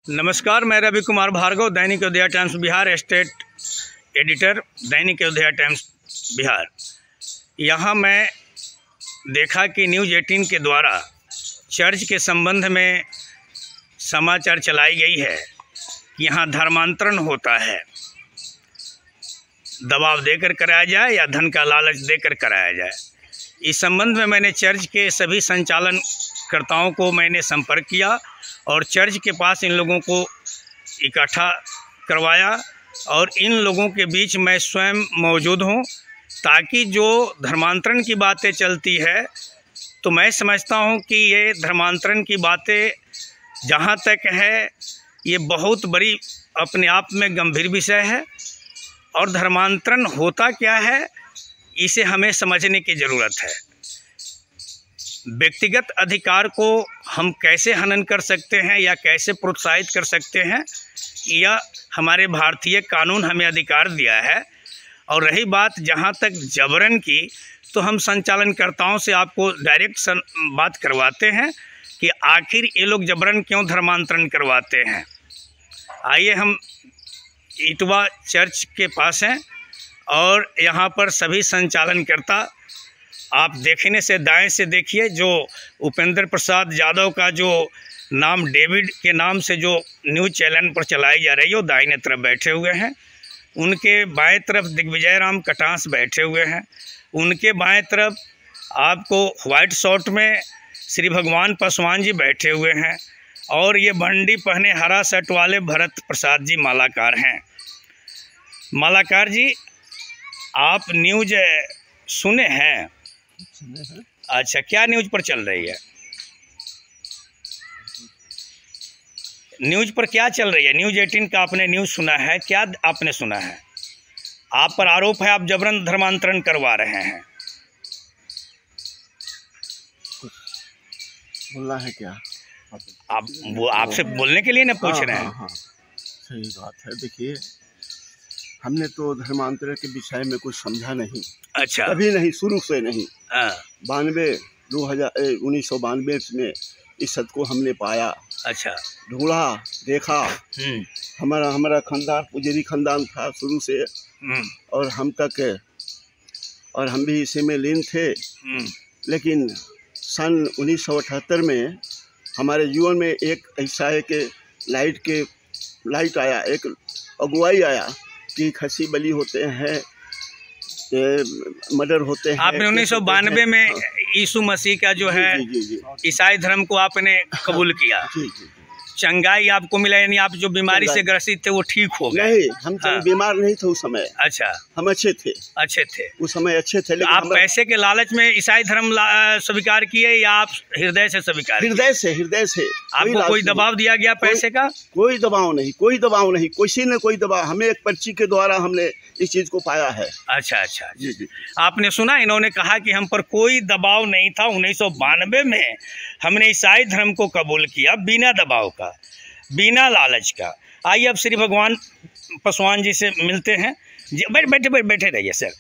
नमस्कार, मैं रवि कुमार भार्गव, दैनिक Ayodhya times Bihar, state editor, दैनिक Ayodhya times Bihar. यहाँ मैं देखा कि न्यूज़ 18 के द्वारा चर्च के संबंध में समाचार चलाई गई है कि यहाँ धर्मांतरण होता है, दबाव देकर कराया जाए या धन का लालच देकर कराया जाए। इस संबंध में मैंने चर्च के सभी संचालनकर्ताओं को मैंने संपर्क किया और चर्च के पास इन लोगों को इकट्ठा करवाया और इन लोगों के बीच मैं स्वयं मौजूद हूं, ताकि जो धर्मांतरण की बातें चलती है तो मैं समझता हूं कि ये धर्मांतरण की बातें जहां तक है ये बहुत बड़ी अपने आप में गंभीर विषय है और धर्मांतरण होता क्या है इसे हमें समझने की ज़रूरत है। व्यक्तिगत अधिकार को हम कैसे हनन कर सकते हैं या कैसे प्रोत्साहित कर सकते हैं, यह हमारे भारतीय कानून हमें अधिकार दिया है। और रही बात जहां तक जबरन की, तो हम संचालनकर्ताओं से आपको डायरेक्ट बात करवाते हैं कि आखिर ये लोग जबरन क्यों धर्मांतरण करवाते हैं। आइए, हम इटवा चर्च के पास हैं और यहाँ पर सभी संचालनकर्ता, आप देखने से दाएं से देखिए, जो उपेंद्र प्रसाद यादव का जो नाम डेविड के नाम से जो न्यूज़ चैनल पर चलाई जा रही है वो दाहिने तरफ बैठे हुए हैं। उनके बाएं तरफ दिग्विजय राम कटास बैठे हुए हैं। उनके बाएं तरफ आपको व्हाइट शर्ट में श्री भगवान पासवान जी बैठे हुए हैं और ये बंडी पहने हरा शर्ट वाले भरत प्रसाद जी मालाकार हैं। मालाकार जी, आप न्यूज़ सुने हैं? अच्छा, क्या न्यूज़ पर चल रही है? न्यूज़ पर क्या चल रही है? न्यूज़ 18 का आपने न्यूज़ सुना है? क्या आपने सुना है? आप पर आरोप है आप जबरन धर्मांतरण करवा रहे हैं। बोलना है क्या? आप वो आपसे बोलने के लिए ना पूछ रहे हैं। हाँ, सही बात है। देखिए, हमने तो धर्मांतरण के विषय में कुछ समझा नहीं। अच्छा, कभी नहीं, शुरू से नहीं। 1992 में इस शब्द को हमने पाया। अच्छा, ढूंढा, देखा। हमारा खानदान पुजारी खानदान था शुरू से और हम तक, और हम भी इसी में लीन थे। लेकिन सन 1978 में हमारे जीवन में एक ऐसा है कि लाइट आया, एक अगुवाई आया कि खसी बलि होते हैं, मर्डर होते हैं। आपने 1992 में यीशु मसीह का जो है ईसाई धर्म को आपने कबूल किया। जी। चंगाई आपको मिला, यानी आप जो बीमारी से ग्रसित थे वो ठीक हो गए? नहीं, हम बीमार नहीं थे उस समय। अच्छा, हम अच्छे थे उस समय, अच्छे थे। लेकिन आप पैसे के लालच में ईसाई धर्म स्वीकार किए या आप हृदय से स्वीकार? हृदय से। आपको कोई दबाव दिया गया पैसे का? कोई दबाव नहीं, किसी ने कोई दबाव, हमें एक पर्ची के द्वारा हमने इस चीज को पाया है। अच्छा। जी। आपने सुना, इन्होंने कहा कि हम पर कोई दबाव नहीं था। 1992 में हमने ईसाई धर्म को कबूल किया बिना दबाव का, बिना लालच का। आइए अब श्री भगवान पासवान जी से मिलते हैं। जी, बैठे रहिए सर।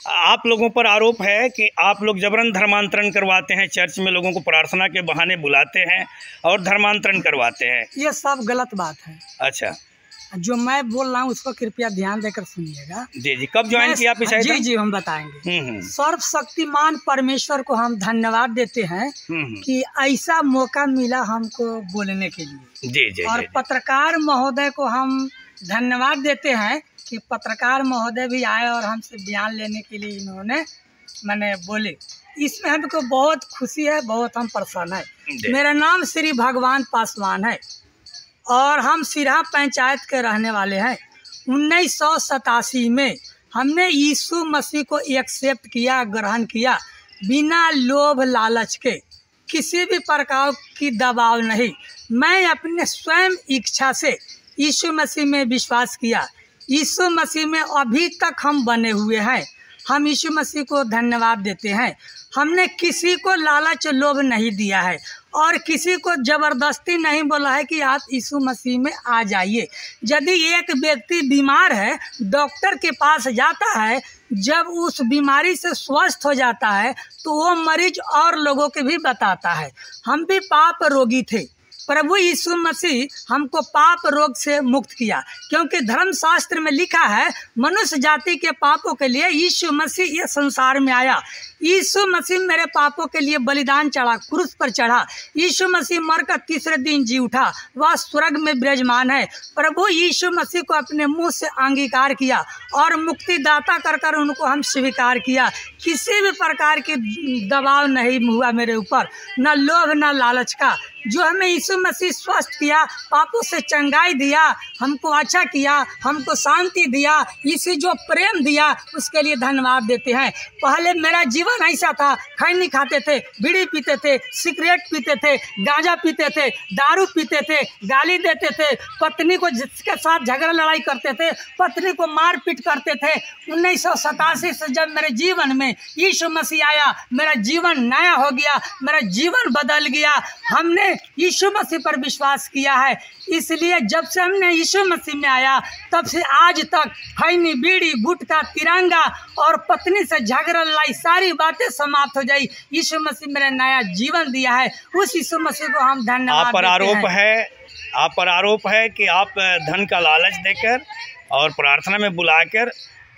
आप लोगों पर आरोप है कि आप लोग जबरन धर्मांतरण करवाते हैं, चर्च में लोगों को प्रार्थना के बहाने बुलाते हैं और धर्मांतरण करवाते हैं। ये सब गलत बात है। अच्छा, जो मैं बोल रहा हूँ उसको कृपया ध्यान देकर सुनिएगा। जी। कब ज्वाइन किया आप ईसाई धर्म? जी, हम बताएंगे। सर्वशक्तिमान परमेश्वर को हम धन्यवाद देते हैं कि ऐसा मौका मिला हमको बोलने के लिए। जी। और पत्रकार महोदय को हम धन्यवाद देते हैं कि पत्रकार महोदय भी आए और हमसे बयान लेने के लिए इन्होंने बोले। इसमें हमको बहुत खुशी है, बहुत हम प्रसन्न है। मेरा नाम श्री भगवान पासवान है और हम सिरहा पंचायत के रहने वाले हैं। 1987 में हमने यीशु मसीह को एक्सेप्ट किया, ग्रहण किया, बिना लोभ लालच के, किसी भी प्रकार की दबाव नहीं। मैं अपने स्वयं इच्छा से यीशु मसीह में विश्वास किया। यीशु मसीह में अभी तक हम बने हुए हैं। हम यीशु मसीह को धन्यवाद देते हैं। हमने किसी को लालच लोभ नहीं दिया है और किसी को ज़बरदस्ती नहीं बोला है कि आप यीशु मसीह में आ जाइए। यदि एक व्यक्ति बीमार है, डॉक्टर के पास जाता है, जब उस बीमारी से स्वस्थ हो जाता है तो वो मरीज और लोगों के भी बताता है। हम भी पाप रोगी थे, प्रभु यीशु मसीह हमको पाप रोग से मुक्त किया, क्योंकि धर्मशास्त्र में लिखा है मनुष्य जाति के पापों के लिए यीशु मसीह ये संसार में आया। यीशु मसीह मेरे पापों के लिए बलिदान चढ़ा, क्रूस पर चढ़ा। यीशु मसीह मरकर तीसरे दिन जी उठा, वह स्वर्ग में विराजमान है। प्रभु यीशु मसीह को अपने मुंह से अंगीकार किया और मुक्तिदाता कर कर उनको हम स्वीकार किया। किसी भी प्रकार की दबाव नहीं हुआ मेरे ऊपर, न लोभ न लालच का। जो हमें यीशु मसीह स्वस्थ किया, पापों से चंगाई दिया, हमको अच्छा किया, हमको शांति दिया, इसी जो प्रेम दिया उसके लिए धन्यवाद देते हैं। पहले मेरा जीवन ऐसा था, खैनी खाते थे, बीड़ी पीते थे, सिगरेट पीते थे, गांजा पीते थे, दारू पीते थे, गाली देते थे, पत्नी को जिसके साथ झगड़ा लड़ाई करते थे, पत्नी को मार पीट करते थे। 1987 से जब मेरे जीवन में यीशु मसीह आया, मेरा जीवन नया हो गया, मेरा जीवन बदल गया। हमने यीशु मसीह पर विश्वास किया है, इसलिए जब से हमने यीशु मसीह में आया तब से आज तक खैनी, बीड़ी, गुटखा, तिरंगा और पत्नी से झगड़ा लड़ाई सारी बातें समाप्त हो जाई। यीशु मसीह मेरा नया जीवन दिया है, उस यीशु मसीह को हम धन्यवाद देते हैं। आप पर आरोप है कि आप धन का लालच देकर और प्रार्थना में बुलाकर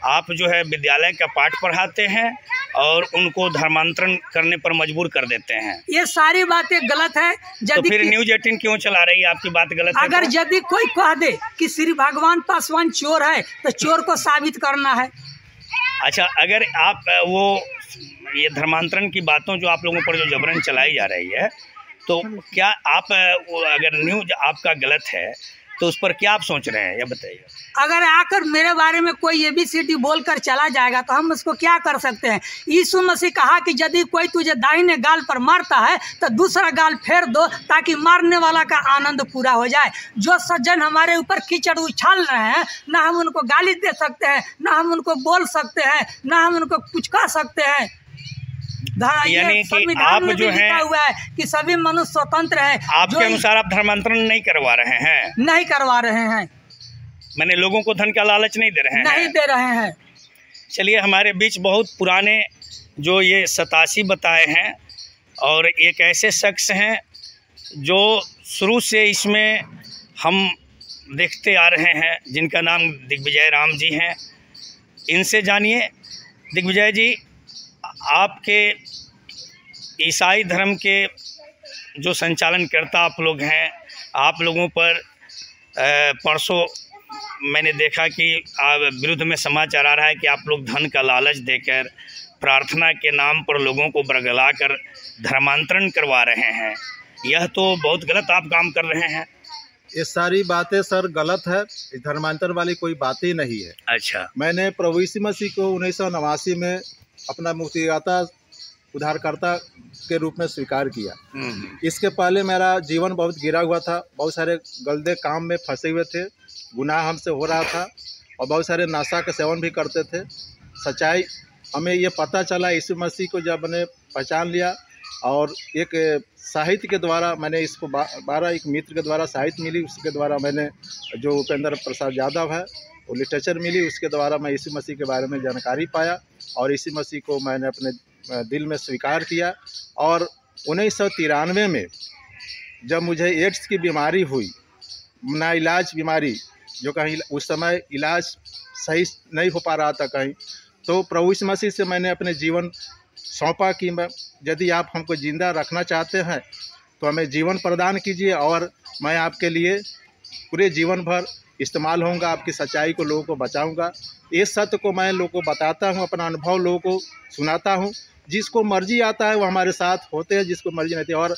आप जो है विद्यालय का पाठ पढ़ाते हैं और उनको धर्मांतरण करने पर मजबूर कर देते हैं। ये सारी बातें गलत है। तो फिर न्यूज़ 18 क्यों चला रही है? आपकी बात गलत है। अगर यदि कोई कह दे कि श्री भगवान पासवान चोर है तो चोर को साबित करना है। अच्छा, अगर आप वो ये धर्मांतरण की बातों जो आप लोगों पर जो जबरन चलाई जा रही है, तो क्या आप अगर न्यूज़ आपका गलत है तो उस पर क्या आप सोच रहे हैं, ये बताइए। अगर आकर मेरे बारे में कोई ABCD बोलकर चला जाएगा तो हम उसको क्या कर सकते हैं? यीशु मसीह कहा कि यदि कोई तुझे दाहिने गाल पर मारता है तो दूसरा गाल फेर दो, ताकि मारने वाला का आनंद पूरा हो जाए। जो सज्जन हमारे ऊपर कीचड़ उछाल रहे हैं, ना हम उनको गाली दे सकते हैं, ना हम उनको बोल सकते हैं, ना हम उनको कुछ कह सकते हैं। यानी कि आप जो है हुआ है कि सभी मनुष्य स्वतंत्र है। आपके अनुसार आप धर्मांतरण नहीं करवा रहे हैं? नहीं करवा रहे हैं। मैंने लोगों को धन का लालच नहीं दे रहे हैं? नहीं दे रहे हैं। चलिए, हमारे बीच बहुत पुराने जो ये 87 बताए हैं और एक ऐसे शख्स हैं जो शुरू से इसमें हम देखते आ रहे हैं, जिनका नाम दिग्विजय राम जी हैं। इनसे जानिए। दिग्विजय जी, आपके ईसाई धर्म के जो संचालनकर्ता आप लोग हैं, आप लोगों पर परसों मैंने देखा कि विरुद्ध में समाचार आ रहा है कि आप लोग धन का लालच देकर प्रार्थना के नाम पर लोगों को बरगला कर धर्मांतरण करवा रहे हैं। यह तो बहुत गलत आप काम कर रहे हैं। ये सारी बातें सर गलत है, धर्मांतरण वाली कोई बात ही नहीं है। अच्छा, मैंने प्रभु यीशु मसीह को 1989 में अपना मुक्तिदाता उद्धारकर्ता के रूप में स्वीकार किया। इसके पहले मेरा जीवन बहुत गिरा हुआ था, बहुत सारे गलदे काम में फंसे हुए थे, गुनाह हमसे हो रहा था और बहुत सारे नशा का सेवन भी करते थे। सच्चाई हमें ये पता चला यीशु मसीह को जब मैंने पहचान लिया और एक साहित्य के द्वारा मैंने इसको 12 एक मित्र के द्वारा साहित्य मिली, उसके द्वारा मैंने जो उपेंद्र प्रसाद यादव है वो लिटरेचर मिली, उसके द्वारा मैं यीशु मसीह के बारे में जानकारी पाया और यीशु मसीह को मैंने अपने दिल में स्वीकार किया। और 1993 में जब मुझे एड्स की बीमारी हुई, नाइलाज बीमारी, जो कहीं उस समय इलाज सही नहीं हो पा रहा था कहीं, तो प्रभु यीशु मसीह से मैंने अपने जीवन सौंपा कि मैं यदि आप हमको ज़िंदा रखना चाहते हैं तो हमें जीवन प्रदान कीजिए और मैं आपके लिए पूरे जीवन भर इस्तेमाल होऊंगा, आपकी सच्चाई को लोगों को बचाऊंगा। इस सत्य को मैं लोगों को बताता हूं, अपना अनुभव लोगों को सुनाता हूं। जिसको मर्जी आता है वो हमारे साथ होते हैं, जिसको मर्जी नहीं आती। और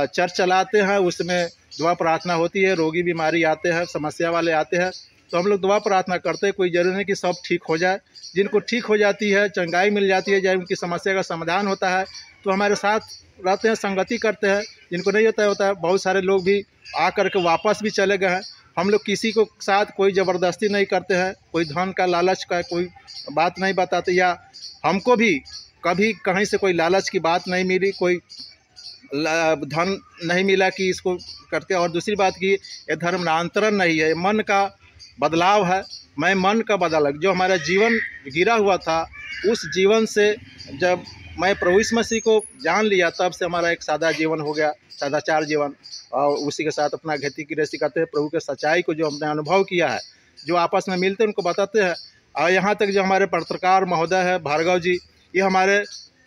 चर्च चलाते हैं, उसमें दुआ प्रार्थना होती है। रोगी बीमारी आते हैं, समस्या वाले आते हैं तो हम लोग दुआ प्रार्थना करते हैं। कोई जरूरी नहीं कि सब ठीक हो जाए, जिनको ठीक हो जाती है, चंगाई मिल जाती है, जब उनकी समस्या का समाधान होता है तो हमारे साथ रहते हैं, संगति करते हैं। जिनको नहीं होता है, बहुत सारे लोग भी आकर के वापस भी चले गए हैं। हम लोग किसी को साथ कोई ज़बरदस्ती नहीं करते हैं, कोई धन का लालच का कोई बात नहीं बताते, या हमको भी कभी कहीं से कोई लालच की बात नहीं मिली, कोई धन नहीं मिला कि इसको करके। और दूसरी बात कि ये धर्मांतरण नहीं है, मन का बदलाव है। मैं मन का बदला, जो हमारा जीवन गिरा हुआ था उस जीवन से जब मैं प्रभु यीशु मसीह को जान लिया तब से हमारा एक सादा जीवन हो गया, सदाचार जीवन, और उसी के साथ अपना खेती गृहस्थी करते हैं। प्रभु के सच्चाई को जो हमने अनुभव किया है, जो आपस में मिलते हैं उनको बताते हैं। और यहाँ तक जो हमारे पत्रकार महोदय है भार्गव जी, ये हमारे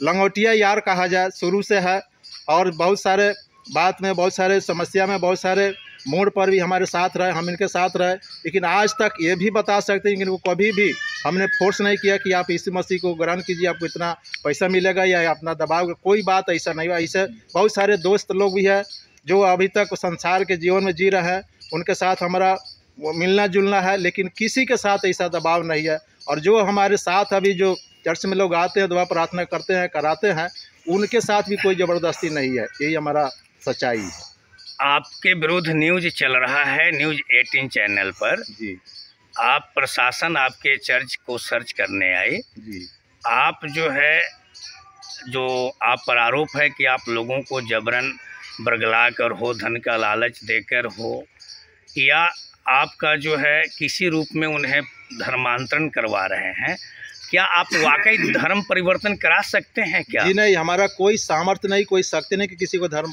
लंगोटिया यार कहा जाए शुरू से है, और बहुत सारे बात में, बहुत सारे समस्या में, बहुत सारे मोड़ पर भी हमारे साथ रहे, हम इनके साथ रहे। लेकिन आज तक ये भी बता सकते हैं कि वो कभी भी हमने फोर्स नहीं किया कि आप यीशु मसीह को ग्रहण कीजिए, आपको इतना पैसा मिलेगा या अपना दबाव, कोई बात ऐसा नहीं हुआ। ऐसे बहुत सारे दोस्त लोग भी हैं जो अभी तक संसार के जीवन में जी रहे हैं, उनके साथ हमारा मिलना जुलना है, लेकिन किसी के साथ ऐसा दबाव नहीं है। और जो हमारे साथ अभी जो चर्च में लोग आते हैं, दुआ प्रार्थना करते हैं, कराते हैं, उनके साथ भी कोई ज़बरदस्ती नहीं है। यही हमारा सच्चाई है। आपके विरुद्ध न्यूज चल रहा है न्यूज 18 चैनल पर जी। आप प्रशासन आपके चर्च को सर्च करने आए जी। आप जो आप पर आरोप है कि आप लोगों को जबरन बरगला कर हो, धन का लालच देकर हो, या आपका किसी रूप में उन्हें धर्मांतरण करवा रहे हैं, क्या आप वाकई धर्म परिवर्तन करा सकते हैं क्या? जी नहीं, हमारा कोई सामर्थ्य नहीं, कोई शक्ति नहीं कि किसी को धर्म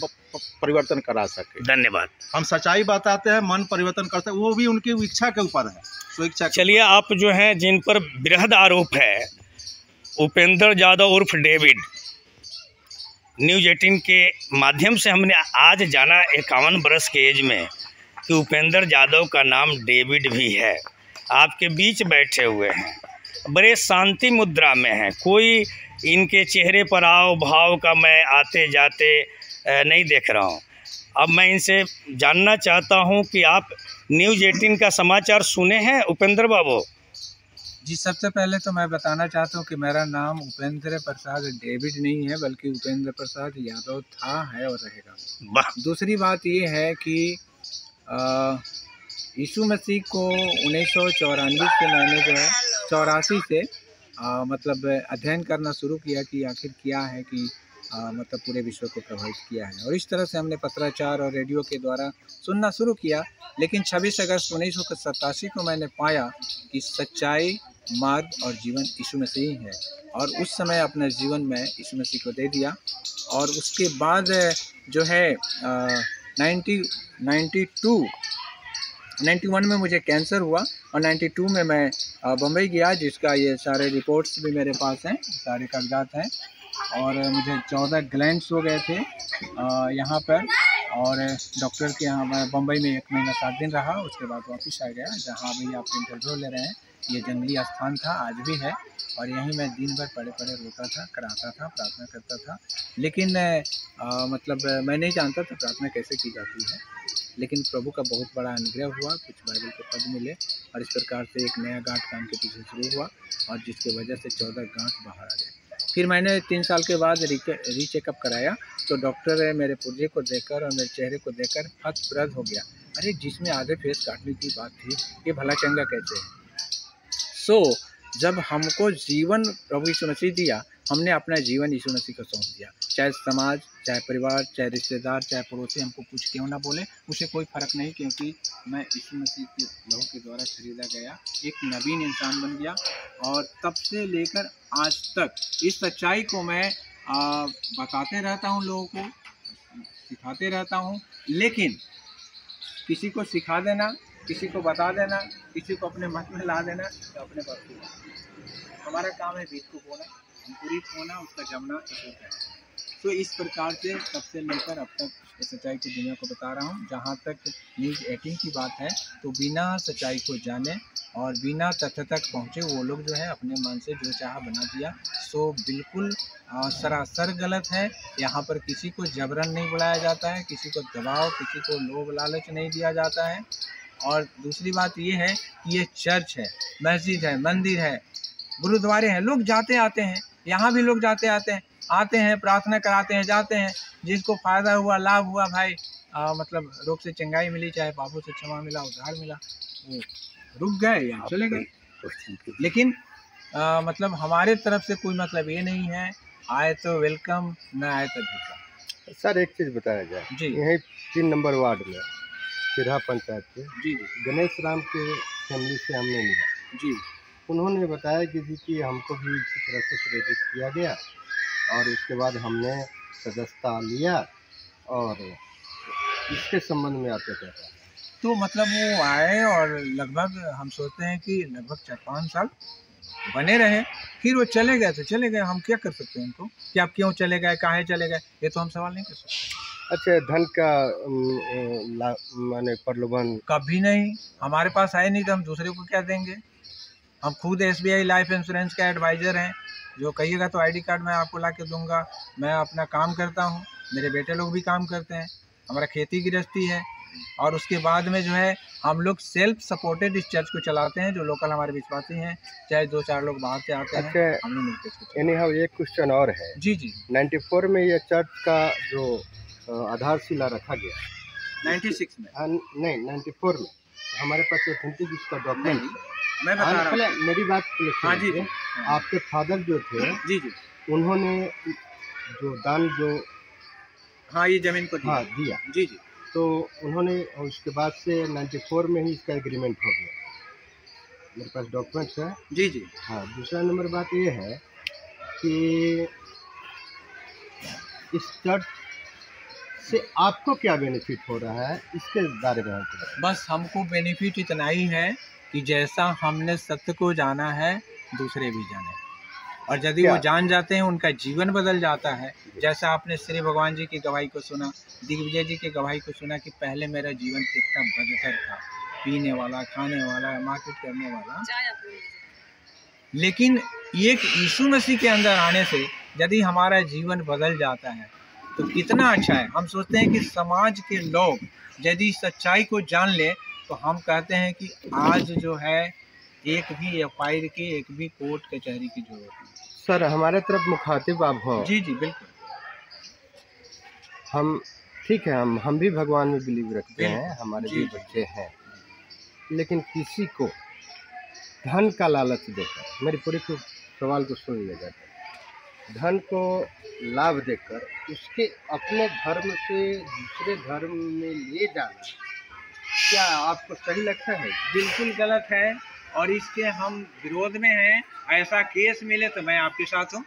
परिवर्तन करा सके। धन्यवाद। हम सच्चाई बताते हैं, मन परिवर्तन करते हैं, वो भी उनकी इच्छा के ऊपर है, स्वेच्छा। चलिए, आप जिन पर बृहद आरोप है, उपेंद्र यादव उर्फ डेविड, न्यूज 18 के माध्यम से हमने आज जाना 51 बरस के एज में कि उपेंद्र यादव का नाम डेविड भी है। आपके बीच बैठे हुए हैं, बड़े शांति मुद्रा में हैं, कोई इनके चेहरे पर आओ भाव का मैं आते जाते नहीं देख रहा हूं। अब मैं इनसे जानना चाहता हूं कि आप न्यूज 18 का समाचार सुने हैं उपेंद्र बाबू? जी, सबसे पहले तो मैं बताना चाहता हूं कि मेरा नाम उपेंद्र प्रसाद डेविड नहीं है, बल्कि उपेंद्र प्रसाद यादव था, है और रहेगा। दूसरी बात ये है कि यीशु मसीह को 1994 से मैंने 84 से मतलब अध्ययन करना शुरू किया कि आखिर क्या है कि मतलब पूरे विश्व को प्रभावित किया है, और इस तरह से हमने पत्राचार और रेडियो के द्वारा सुनना शुरू किया। लेकिन 26 अगस्त 1987 को मैंने पाया कि सच्चाई, मार्ग और जीवन यीशु मसीह है, और उस समय अपने जीवन में यीशु मसीह को दे दिया। और उसके बाद 91 में मुझे कैंसर हुआ, और 92 में मैं बम्बई गया, जिसका ये सारे रिपोर्ट्स भी मेरे पास हैं, सारे कागजात हैं। और मुझे 14 ग्लैंड्स हो गए थे यहाँ पर, और डॉक्टर के यहाँ मैं बम्बई में 1 महीना 7 दिन रहा। उसके बाद वापस आ गया, जहाँ अभी आप इंटरव्यू ले रहे हैं। ये जंगली स्थान था, आज भी है, और यहीं मैं दिन भर पड़े पड़े रोता था, कराता था, प्रार्थना करता था। लेकिन मतलब मैं नहीं जानता था प्रार्थना कैसे की जाती है, लेकिन प्रभु का बहुत बड़ा अनुग्रह हुआ, कुछ बाइबल के पद मिले, और इस प्रकार से एक नया गांठ काम के पीछे शुरू हुआ, और जिसके वजह से 14 गांठ बाहर आ गए। फिर मैंने 3 साल के बाद रीचेकअप कराया, तो डॉक्टर मेरे पुर्जे को देखकर और मेरे चेहरे को देखकर हतप्रद हो गया। अरे, जिसमें आधे फेस काटने की बात थी, ये भला चंगा कैसे है? जब हमको जीवन प्रभु यीशु मसीह दिया, हमने अपना जीवन यीशु मसीह को सौंप दिया। चाहे समाज, चाहे परिवार, चाहे रिश्तेदार, चाहे पड़ोसी हमको कुछ क्यों ना बोले, उसे कोई फ़र्क नहीं, क्योंकि मैं यीशु मसीह के लहू के द्वारा खरीदा गया, एक नवीन इंसान बन गया। और तब से लेकर आज तक इस सच्चाई को मैं बताते रहता हूँ, लोगों को सिखाते रहता हूँ। लेकिन किसी को सिखा देना, किसी को बता देना, किसी को अपने मन में ला देना, तो अपने पास हमारा काम है भिक्षुक होना, अंकुरित होना, उसका जमना है। तो इस प्रकार से तब से लेकर अब तक इस सच्चाई की दुनिया को बता रहा हूँ। जहाँ तक न्यूज़ 18 की बात है, तो बिना सच्चाई को जाने और बिना तथ्य तक पहुँचे वो लोग जो है अपने मन से जो चाहा बना दिया, सो बिल्कुल सरासर गलत है। यहाँ पर किसी को जबरन नहीं बुलाया जाता है, किसी को दबाव, किसी को लोभ लालच नहीं दिया जाता है। और दूसरी बात ये है कि ये चर्च है, मस्जिद है, मंदिर है, गुरुद्वारे हैं, लोग जाते आते हैं, यहाँ भी लोग जाते आते हैं, प्रार्थना कराते हैं, जाते हैं। जिसको फ़ायदा हुआ, लाभ हुआ, भाई मतलब रोग से चंगाई मिली, चाहे पापों से क्षमा मिला, उद्धार मिला, वो रुक गए या चले गए। लेकिन मतलब हमारे तरफ से कोई मतलब ये नहीं है, आए तो वेलकम, ना आए तो धिक्कार। सर, एक चीज़ बताया जाए जी, यही 3 नंबर वार्ड में सिरहा पंचायत के जी गणेश राम के फैमिली से हमने मिला जी, उन्होंने बताया कि जी कि हमको भी इसी तरह से प्रेरित किया गया और उसके बाद हमने सदस्यता लिया और इसके संबंध में आपको क्या कहना है? तो मतलब वो आए और लगभग हम सोचते हैं कि लगभग 4-5 साल बने रहे, फिर वो चले गए तो चले गए। हम क्या कर सकते हैं उनको कि आप क्यों चले गए, काहे चले गए, ये तो हम सवाल नहीं कर सकते। अच्छा, धन का माने प्रलोभन कभी नहीं, हमारे पास आए नहीं तो हम दूसरे को क्या देंगे। हम खुद SBI लाइफ इंश्योरेंस का एडवाइज़र हैं, जो कहिएगा तो ID कार्ड मैं आपको ला के दूँगा। मैं अपना काम करता हूँ, मेरे बेटे लोग भी काम करते हैं, हमारा खेती गृहस्थी है, और उसके बाद में जो है हम लोग सेल्फ सपोर्टेड इस चर्च को चलाते हैं, जो लोकल हमारे विश्वासी हैं, चाहे 2-4 लोग बाहर से आते हैं। अच्छा, हम लोग मिलकर एनी हाउ एक क्वेश्चन और है। जी 94 में ये चर्च का जो आधारशिला रखा गया, 96 में नहीं 94 में हमारे पास ऑथेंटिक इसका डॉक्यूमेंट है। मैं बता रहा हूँ, मेरी बात हाँ जी, आपके फादर जो थे जी उन्होंने जो दान जो हाँ ये ज़मीन को हाँ दिया, जी तो उन्होंने उसके बाद से 94 में ही इसका एग्रीमेंट हो गया। मेरे पास डॉक्यूमेंट्स है। जी हाँ। दूसरा नंबर बात ये है कि इस चर्च से आपको क्या बेनिफिट हो रहा है, इसके बारे में हमको बताइए। बस हमको बेनिफिट इतना ही है कि जैसा हमने सत्य को जाना है दूसरे भी जाने, और यदि वो जान जाते हैं उनका जीवन बदल जाता है। जैसा आपने श्री भगवान जी की गवाही को सुना, दिग्विजय जी की गवाही को सुना कि पहले मेरा जीवन कितना बदतर था, पीने वाला, खाने वाला, मार्केट करने वाला, लेकिन एक यीशु मसीह के अंदर आने से यदि हमारा जीवन बदल जाता है तो कितना अच्छा है। हम सोचते हैं कि समाज के लोग यदि सच्चाई को जान ले तो हम कहते हैं कि आज जो है एक भी FIR की, एक भी कोर्ट कचहरी की जरूरत नहीं। सर, हमारे तरफ मुखातिब आप हो। जी बिल्कुल। हम ठीक है, हम भी भगवान में बिलीव रखते हैं, हमारे भी बच्चे हैं, लेकिन किसी को धन का लालच देकर, मेरी पूरी सवाल को सुन लीजिएगा, धन को लाभ देकर उसके अपने धर्म से दूसरे धर्म में ले जाना क्या आपको सही लगता है? बिल्कुल गलत है, और इसके हम विरोध में हैं। ऐसा केस मिले तो मैं आपके साथ हूँ।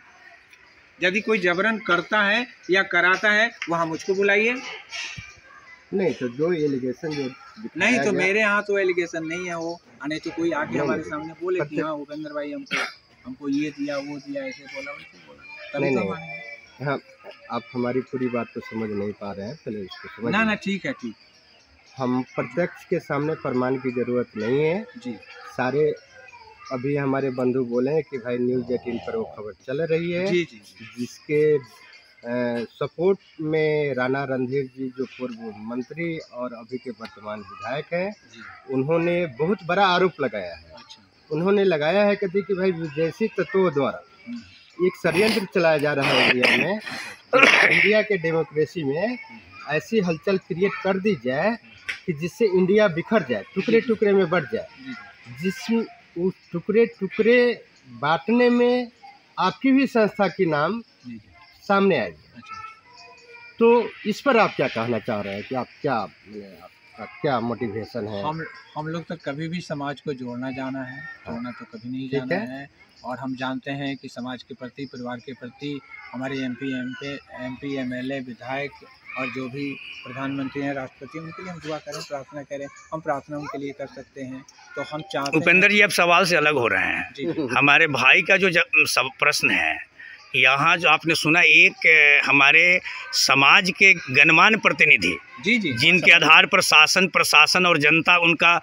यदि कोई जबरन करता है या कराता है वहाँ मुझको बुलाइए। नहीं तो जो एलिगेशन जो नहीं तो मेरे यहाँ तो एलिगेशन नहीं है वो, नहीं तो कोई आके हमारे सामने बोले कि हाँ उपेंद्र भाई हमको ये दिया वो दिया, ऐसे बोला वैसे बोला, तभी तो मानेंगे। हाँ, आप हमारी पूरी बात को समझ नहीं पा रहे हैं, पहले इसको समझ। ना ठीक है, ठीक। हम प्रत्यक्ष के सामने प्रमाण की ज़रूरत नहीं है जी। सारे अभी हमारे बंधु बोले हैं कि भाई न्यूज़ 18 पर वो खबर चल रही है। जी। जिसके सपोर्ट में राणा रणधीर जी जो पूर्व मंत्री और अभी के वर्तमान विधायक हैं, उन्होंने बहुत बड़ा आरोप लगाया है। अच्छा। उन्होंने लगाया है कहते कि भाई विदेशी तत्वों द्वारा एक षड्यंत्र चलाया जा रहा है इंडिया में, इंडिया के डेमोक्रेसी में ऐसी हलचल क्रिएट कर दी जाए कि जिससे इंडिया बिखर जाए, टुकड़े टुकड़े में बढ़ जाए, जिसमें उस टुकड़े टुकड़े बांटने में आपकी भी संस्था की नाम सामने आएगी। तो इस पर आप क्या कहना चाह रहे हैं कि आप क्या, आपका क्या मोटिवेशन है? हम लोग तो कभी भी समाज को जोड़ना जाना है, तोड़ना तो कभी नहीं जाना है। और हम जानते हैं कि समाज के प्रति, परिवार के प्रति हमारे MP MLA विधायक और जो भी प्रधानमंत्री हैं, राष्ट्रपति, उनके लिए हम दुआ करें, प्रार्थना करें। हम प्रार्थना उनके लिए कर सकते हैं। तो हम चाहते हैं। उपेंद्र जी अब सवाल से अलग हो रहे हैं। जी। हमारे भाई का जो सब प्रश्न है, यहाँ जो आपने सुना, एक हमारे समाज के गणमान्य प्रतिनिधि जी जिनके आधार पर शासन प्रशासन और जनता उनका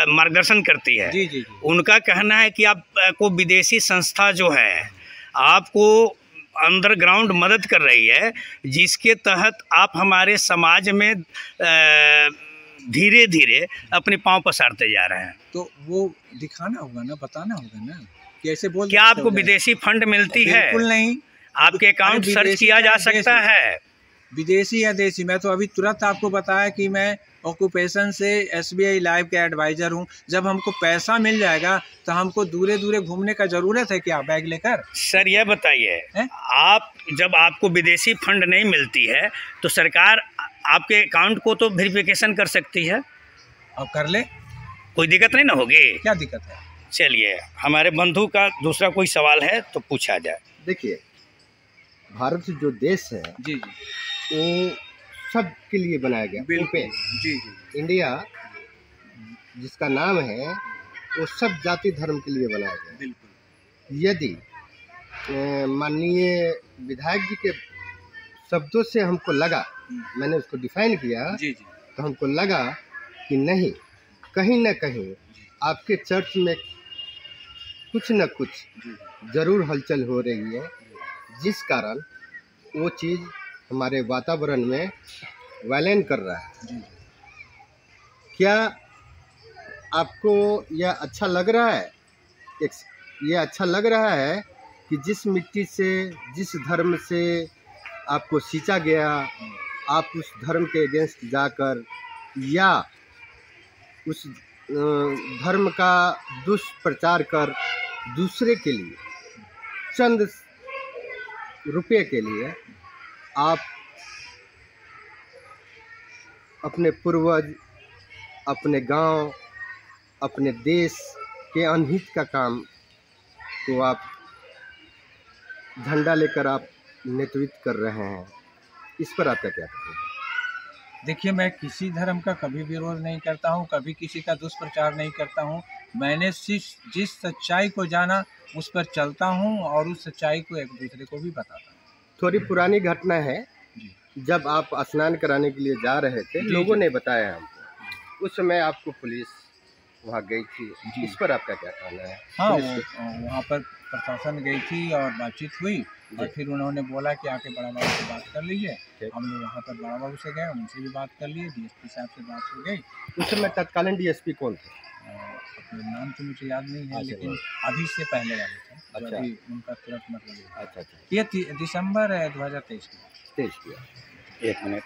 मार्गदर्शन करती है, जी। उनका कहना है कि आपको विदेशी संस्था जो है आपको अंडरग्राउंड मदद कर रही है, जिसके तहत आप हमारे समाज में धीरे धीरे अपने पांव पसारते जा रहे हैं। तो वो दिखाना होगा ना, बताना होगा ना, कैसे बोल। क्या आपको विदेशी फंड मिलती है? बिल्कुल नहीं। आपके अकाउंट सर्च किया जा सकता है। विदेशी या देशी, मैं तो अभी तुरंत आपको बताया कि मैं ऑक्यूपेशन से SBI लाइव का एडवाइज़र हूँ। जब हमको पैसा मिल जाएगा तो हमको दूरे दूरे घूमने का ज़रूरत है क्या बैग लेकर? सर यह बताइए, आप जब आपको विदेशी फंड नहीं मिलती है तो सरकार आपके अकाउंट को तो वेरिफिकेशन कर सकती है। और कर ले, कोई दिक्कत नहीं ना होगी? क्या दिक्कत है? चलिए, हमारे बंधु का दूसरा कोई सवाल है तो पूछा जाए। देखिए, भारत जो देश है जी वो सब के लिए बनाया गया। बिल्कुल जी जी। इंडिया जिसका नाम है वो सब जाति धर्म के लिए बनाया गया। बिल्कुल। यदि माननीय विधायक जी के शब्दों से हमको लगा, मैंने उसको डिफाइन किया जी जी, तो हमको लगा कि नहीं, कहीं ना कहीं आपके चर्च में कुछ न कुछ ज़रूर हलचल हो रही है, जिस कारण वो चीज़ हमारे वातावरण में वायलेंट कर रहा है। क्या आपको यह अच्छा लग रहा है? ये अच्छा लग रहा है कि जिस मिट्टी से, जिस धर्म से आपको सींचा गया, आप उस धर्म के अगेंस्ट जाकर या उस धर्म का दुष्प्रचार कर दूसरे के लिए चंद रुपये के लिए आप अपने पूर्वज, अपने गांव, अपने देश के अनहित का काम को आप झंडा लेकर आप नेतृत्व कर रहे हैं, इस पर आपका क्या कहना है? देखिए, मैं किसी धर्म का कभी विरोध नहीं करता हूँ, कभी किसी का दुष्प्रचार नहीं करता हूँ। मैंने सिर्फ जिस सच्चाई को जाना उस पर चलता हूँ और उस सच्चाई को एक दूसरे को भी बताता हूँ। थोड़ी पुरानी घटना है, जब आप स्नान कराने के लिए जा रहे थे, लोगों ने बताया हमको, उस समय आपको पुलिस वहाँ गई थी, इस पर आपका क्या कहना है? हाँ, वहाँ पर प्रशासन गई थी और बातचीत हुई और फिर उन्होंने बोला कि आके बड़ा बाबू से बात कर लीजिए। हम लोग वहाँ पर बड़ा बाबू से गए, उनसे भी बात कर लिए, डीएसपी साहब से बात हो गई। उस समय तत्कालीन डीएसपी कौन थे? अपने नाम तो मुझे याद नहीं है, लेकिन अभी से पहले वाले थे। अच्छा। अभी उनका तुरंत मतलब अच्छा। ये दिसंबर 2023 किया। एक मिनट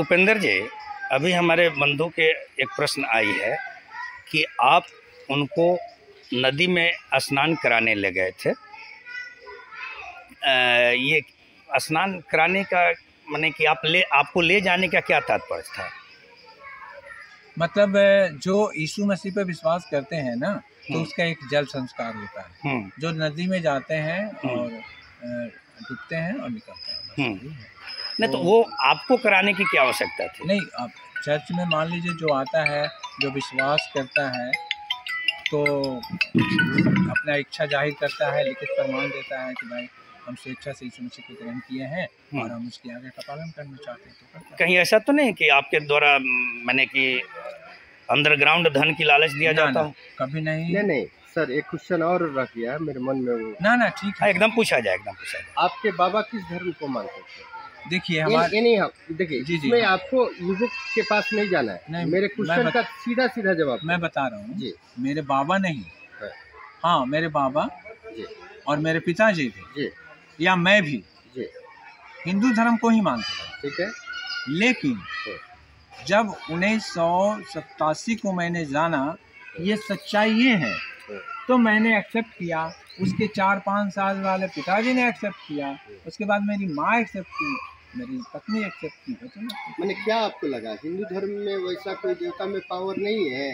उपेंद्र जी, अभी हमारे बंधु के एक प्रश्न आई है कि आप उनको नदी में स्नान कराने ले गए थे। ये स्नान कराने का माने कि आपको ले जाने का क्या तात्पर्य था? मतलब जो यीशु मसीह पे विश्वास करते हैं ना, तो उसका एक जल संस्कार होता है, जो नदी में जाते हैं और डूबते हैं और निकलते हैं। नहीं तो वो आपको कराने की क्या आवश्यकता थी? नहीं, आप चर्च में मान लीजिए जो आता है, जो विश्वास करता है, तो अपना इच्छा जाहिर करता है, लिखित प्रमाण देता है कि भाई हम स्वेच्छा से यीशु मसीह को ग्रहण किए हैं और हम उसकी आगे का पालन करना चाहते हैं, तो करते हैं। कहीं ऐसा तो नहीं कि आपके द्वारा मैंने कि अंडरग्राउंड धन की लालच दिया जाता हो? कभी नहीं। नहीं सर, एक क्वेश्चन और रख गया है मेरे मन में वो। ना ठीक है, एकदम पूछा जाए, एकदम पूछा जाए। आपके बाबा किस धर्म को मानते थे? देखिए हमारे देखिए इसमें आपको युवक के पास नहीं जाना है। नहीं, मेरे क्वेश्चन का सीधा जवाब मैं बता रहा हूँ जी। मेरे बाबा नहीं, हाँ मेरे बाबा जी और मेरे पिताजी थे जी, या मैं भी जी हिंदू धर्म को ही मानते थे। ठीक है, लेकिन जब 1987 को मैंने जाना ये सच्चाई ये है, तो मैंने एक्सेप्ट किया। उसके 4-5 साल वाले पिताजी ने एक्सेप्ट किया, उसके बाद मेरी माँ एक्सेप्ट की, मेरी पत्नी एक्सेप्ट की। मैंने क्या आपको लगा हिंदू धर्म में वैसा कोई देवता में पावर नहीं है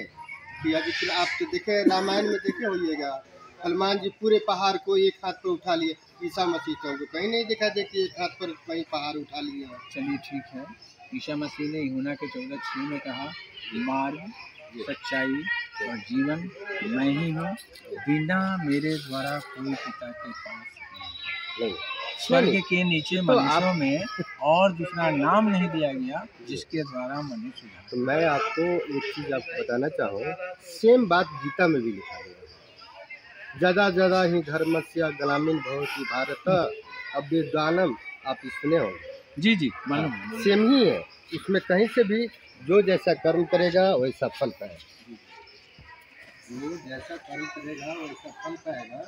कि अभी आप तो देखे रामायण में देखे होइएगा, हनुमान जी पूरे पहाड़ को एक हाथ पर उठा लिए, ईसा मसीह तो कहीं नहीं देखा जाए कि एक हाथ पर कहीं पहाड़ उठा लिए। चलिए ठीक है, ईसा मसीह ने यूहन्ना के 14:6 में कहा, मार्ग, सच्चाई और जीवन मैं ही हूँ, बिना मेरे द्वारा कोई पिता के पास नहीं। स्वर्ग के नीचे मनुष्यों में और दूसरा नाम नहीं दिया गया जिसके द्वारा मनुष्य। तो मैं आपको एक चीज़ आपको बताना चाहूँ, सेम बात गीता में भी लिखा है, ज़्यादा ही धर्मस्य ग्लामिन भवति भारत अभ्युत्थानम। आप सुने हो? जी मालूम, सेम ही है। इसमें कहीं से भी जो जैसा कर्म करेगा वैसा फल पाएगा, जो जैसा कर्म करेगा वैसा फल पाएगा।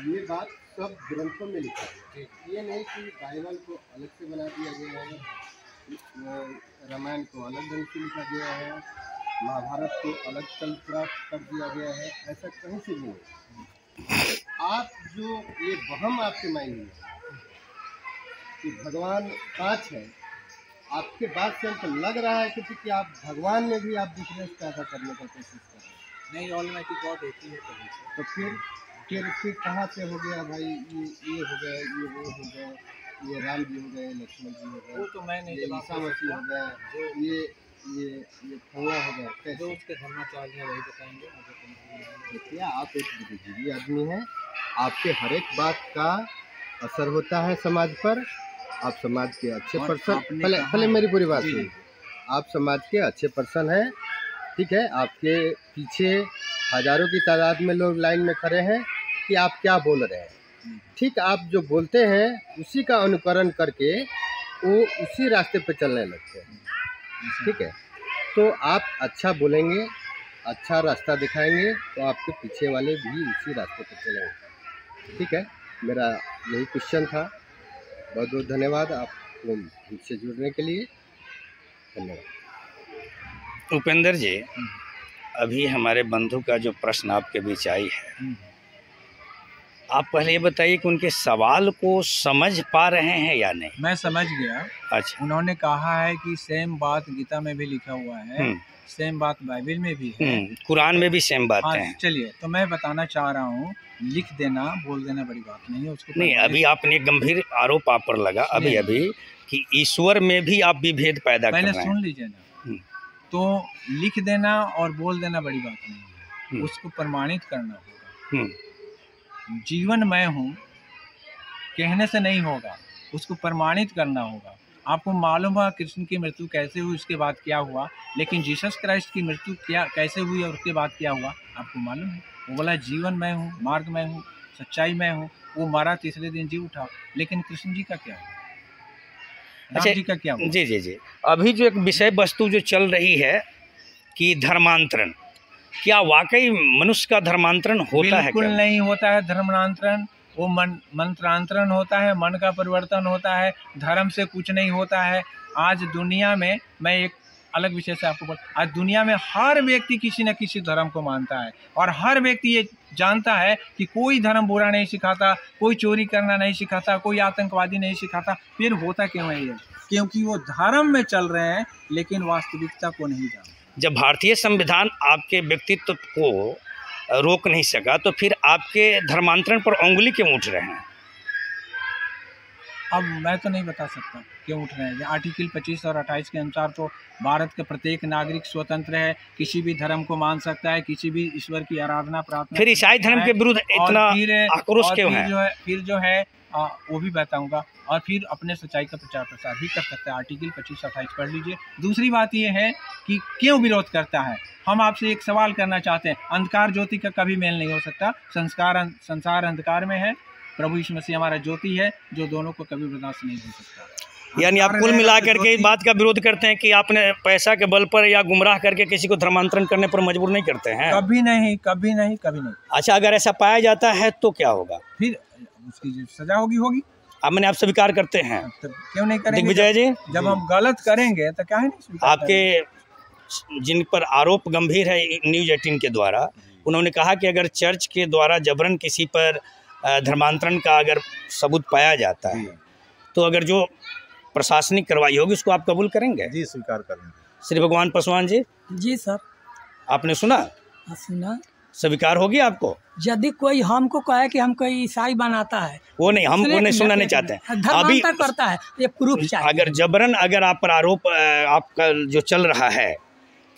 ये बात सब ग्रंथों में लिखा है, ये नहीं कि बाइबल को अलग से बना दिया गया है, रामायण को अलग ढंग से लिखा गया है, महाभारत को अलग चरित्र कर दिया गया है, ऐसा कहीं से भी नहीं। आप जो ये वहम आपके माइंड में कि भगवान 5 है, आपके बात से हमको लग रहा है कि आप भगवान में भी आप डिफरेंस पैदा करने का कोशिश कर रहे हैं। नहीं, ऑलमाइटी गॉड एक ही है। तो फिर फिर कहाँ से हो गया भाई, ये हो गए, ये वो हो गए, ये राम जी हो गए, लक्ष्मण जी हो गए, वो तो मैं नहीं, ईसा मसीह हो गए, ये फौआ हो गए, कैसे उसके धर्माचार्य हैं वही बताएंगे मुझे। देखिए, आप एक बुद्धिजीवी आदमी हैं, आपके हर एक बात का असर होता है समाज पर। आप समाज के अच्छे पर्सन, पहले मेरी पूरी बात सुनिए। आप समाज के अच्छे पर्सन हैं, ठीक है। आपके पीछे हजारों की तादाद में लोग लाइन में खड़े हैं कि आप क्या बोल रहे हैं। ठीक, आप जो बोलते हैं उसी का अनुकरण करके वो उसी रास्ते पे चलने लगते हैं, ठीक है। तो आप अच्छा बोलेंगे, अच्छा रास्ता दिखाएंगे, तो आपके पीछे वाले भी उसी रास्ते पे चलेंगे, ठीक है। मेरा यही क्वेश्चन था। बहुत बहुत धन्यवाद आपको हमसे जुड़ने के लिए, धन्यवाद। उपेंद्र जी, अभी हमारे बंधु का जो प्रश्न आपके बीच आई है, आप पहले ये बताइए कि उनके सवाल को समझ पा रहे हैं या नहीं। मैं समझ गया। अच्छा। उन्होंने कहा है कि सेम बात गीता में भी लिखा हुआ है, सेम बात बाइबल में भी है, कुरान में भी सेम बात है। चलिए, तो मैं बताना चाह रहा हूँ, लिख देना बोल देना बड़ी बात नहीं है उसको। नहीं, अभी आपने गंभीर आरोप आप पर लगा अभी कि ईश्वर में भी आप विभेद पैदा कर रहे हैं। पहले सुन लीजिए ना। तो लिख देना और बोल देना बड़ी बात नहीं है, उसको प्रमाणित करना होगा। जीवन मैं हूँ कहने से नहीं होगा, उसको प्रमाणित करना होगा। आपको मालूम है कृष्ण की मृत्यु कैसे हुई, उसके बाद क्या हुआ, लेकिन जीसस क्राइस्ट की मृत्यु कैसे हुई और उसके बाद क्या हुआ आपको मालूम है। वो बोला जीवन मैं हूँ, मार्ग मैं हूँ, सच्चाई मैं हूँ। वो मरा, तीसरे दिन जी उठा। लेकिन कृष्ण जी का क्या हुआ, राम जी का क्या हुआ? जी जी जी, अभी जो एक विषय वस्तु जो चल रही है कि धर्मांतरण, क्या वाकई मनुष्य का धर्मांतरण होता है? बिल्कुल नहीं होता है धर्मांतरण। वो मंत्रांतरण होता है, मन का परिवर्तन होता है, धर्म से कुछ नहीं होता है। आज दुनिया में, मैं एक अलग विषय से आपको आज दुनिया में हर व्यक्ति किसी न किसी धर्म को मानता है, और हर व्यक्ति ये जानता है कि कोई धर्म बुरा नहीं सिखाता, कोई चोरी करना नहीं सिखाता, कोई आतंकवादी नहीं सिखाता। फिर होता क्यों है ये? क्योंकि वो धर्म में चल रहे हैं लेकिन वास्तविकता को नहीं जानते। जब भारतीय संविधान आपके व्यक्तित्व को रोक नहीं सका, तो फिर आपके धर्मांतरण पर उंगली क्यों उठ रहे हैं? अब मैं तो नहीं बता सकता क्यों उठ रहे हैं। आर्टिकल 25 और 28 के अनुसार तो भारत के प्रत्येक नागरिक स्वतंत्र है, किसी भी धर्म को मान सकता है, किसी भी ईश्वर की आराधना प्रार्थना। फिर ईसाई धर्म के विरुद्ध इतना आक्रोश क्यों है? फिर जो है वो भी बताऊंगा। और फिर अपने सच्चाई का प्रचार प्रसार भी कर सकता है। आर्टिकल 25-28 पढ़ लीजिए। दूसरी बात ये है कि क्यों विरोध करता है। हम आपसे एक सवाल करना चाहते हैं। अंधकार ज्योति का कभी मेल नहीं हो सकता। संसार अंधकार में है, प्रभु यीशु मसीह हमारा ज्योति है, जो दोनों को कभी बर्दाश्त नहीं हो सकता। यानी आप कुल मिला करके इस बात का विरोध करते हैं कि आपने पैसा के बल पर या गुमराह करके किसी को धर्मांतरण करने पर मजबूर नहीं करते हैं? कभी नहीं, कभी नहीं, कभी नहीं। अच्छा, अगर ऐसा पाया जाता है तो क्या होगा? फिर उसकी जो सजा होगी। अब मैंने आप स्वीकार करते हैं, तो क्यों नहीं करेंगे? दिग्विजय जी, जब हम गलत करेंगे तो क्या है नहीं? आपके जिन पर आरोप गंभीर है न्यूज़ 18 के द्वारा, उन्होंने कहा कि अगर चर्च के द्वारा जबरन किसी पर धर्मांतरण का अगर सबूत पाया जाता है, तो अगर जो प्रशासनिक कार्रवाई होगी उसको आप कबूल करेंगे? जी, स्वीकार करेंगे। श्री भगवान पासवान जी। जी सर। आपने सुना? सुना। स्वीकार होगी आपको? यदि कोई हमको कहे कि हमको ईसाई बनाता है, वो नहीं, हम उन्हें सुनना नहीं चाहते हैं। अभी करता है, ये प्रूफ चाहिए। अगर जबरन अगर आप पर आरोप आपका जो चल रहा है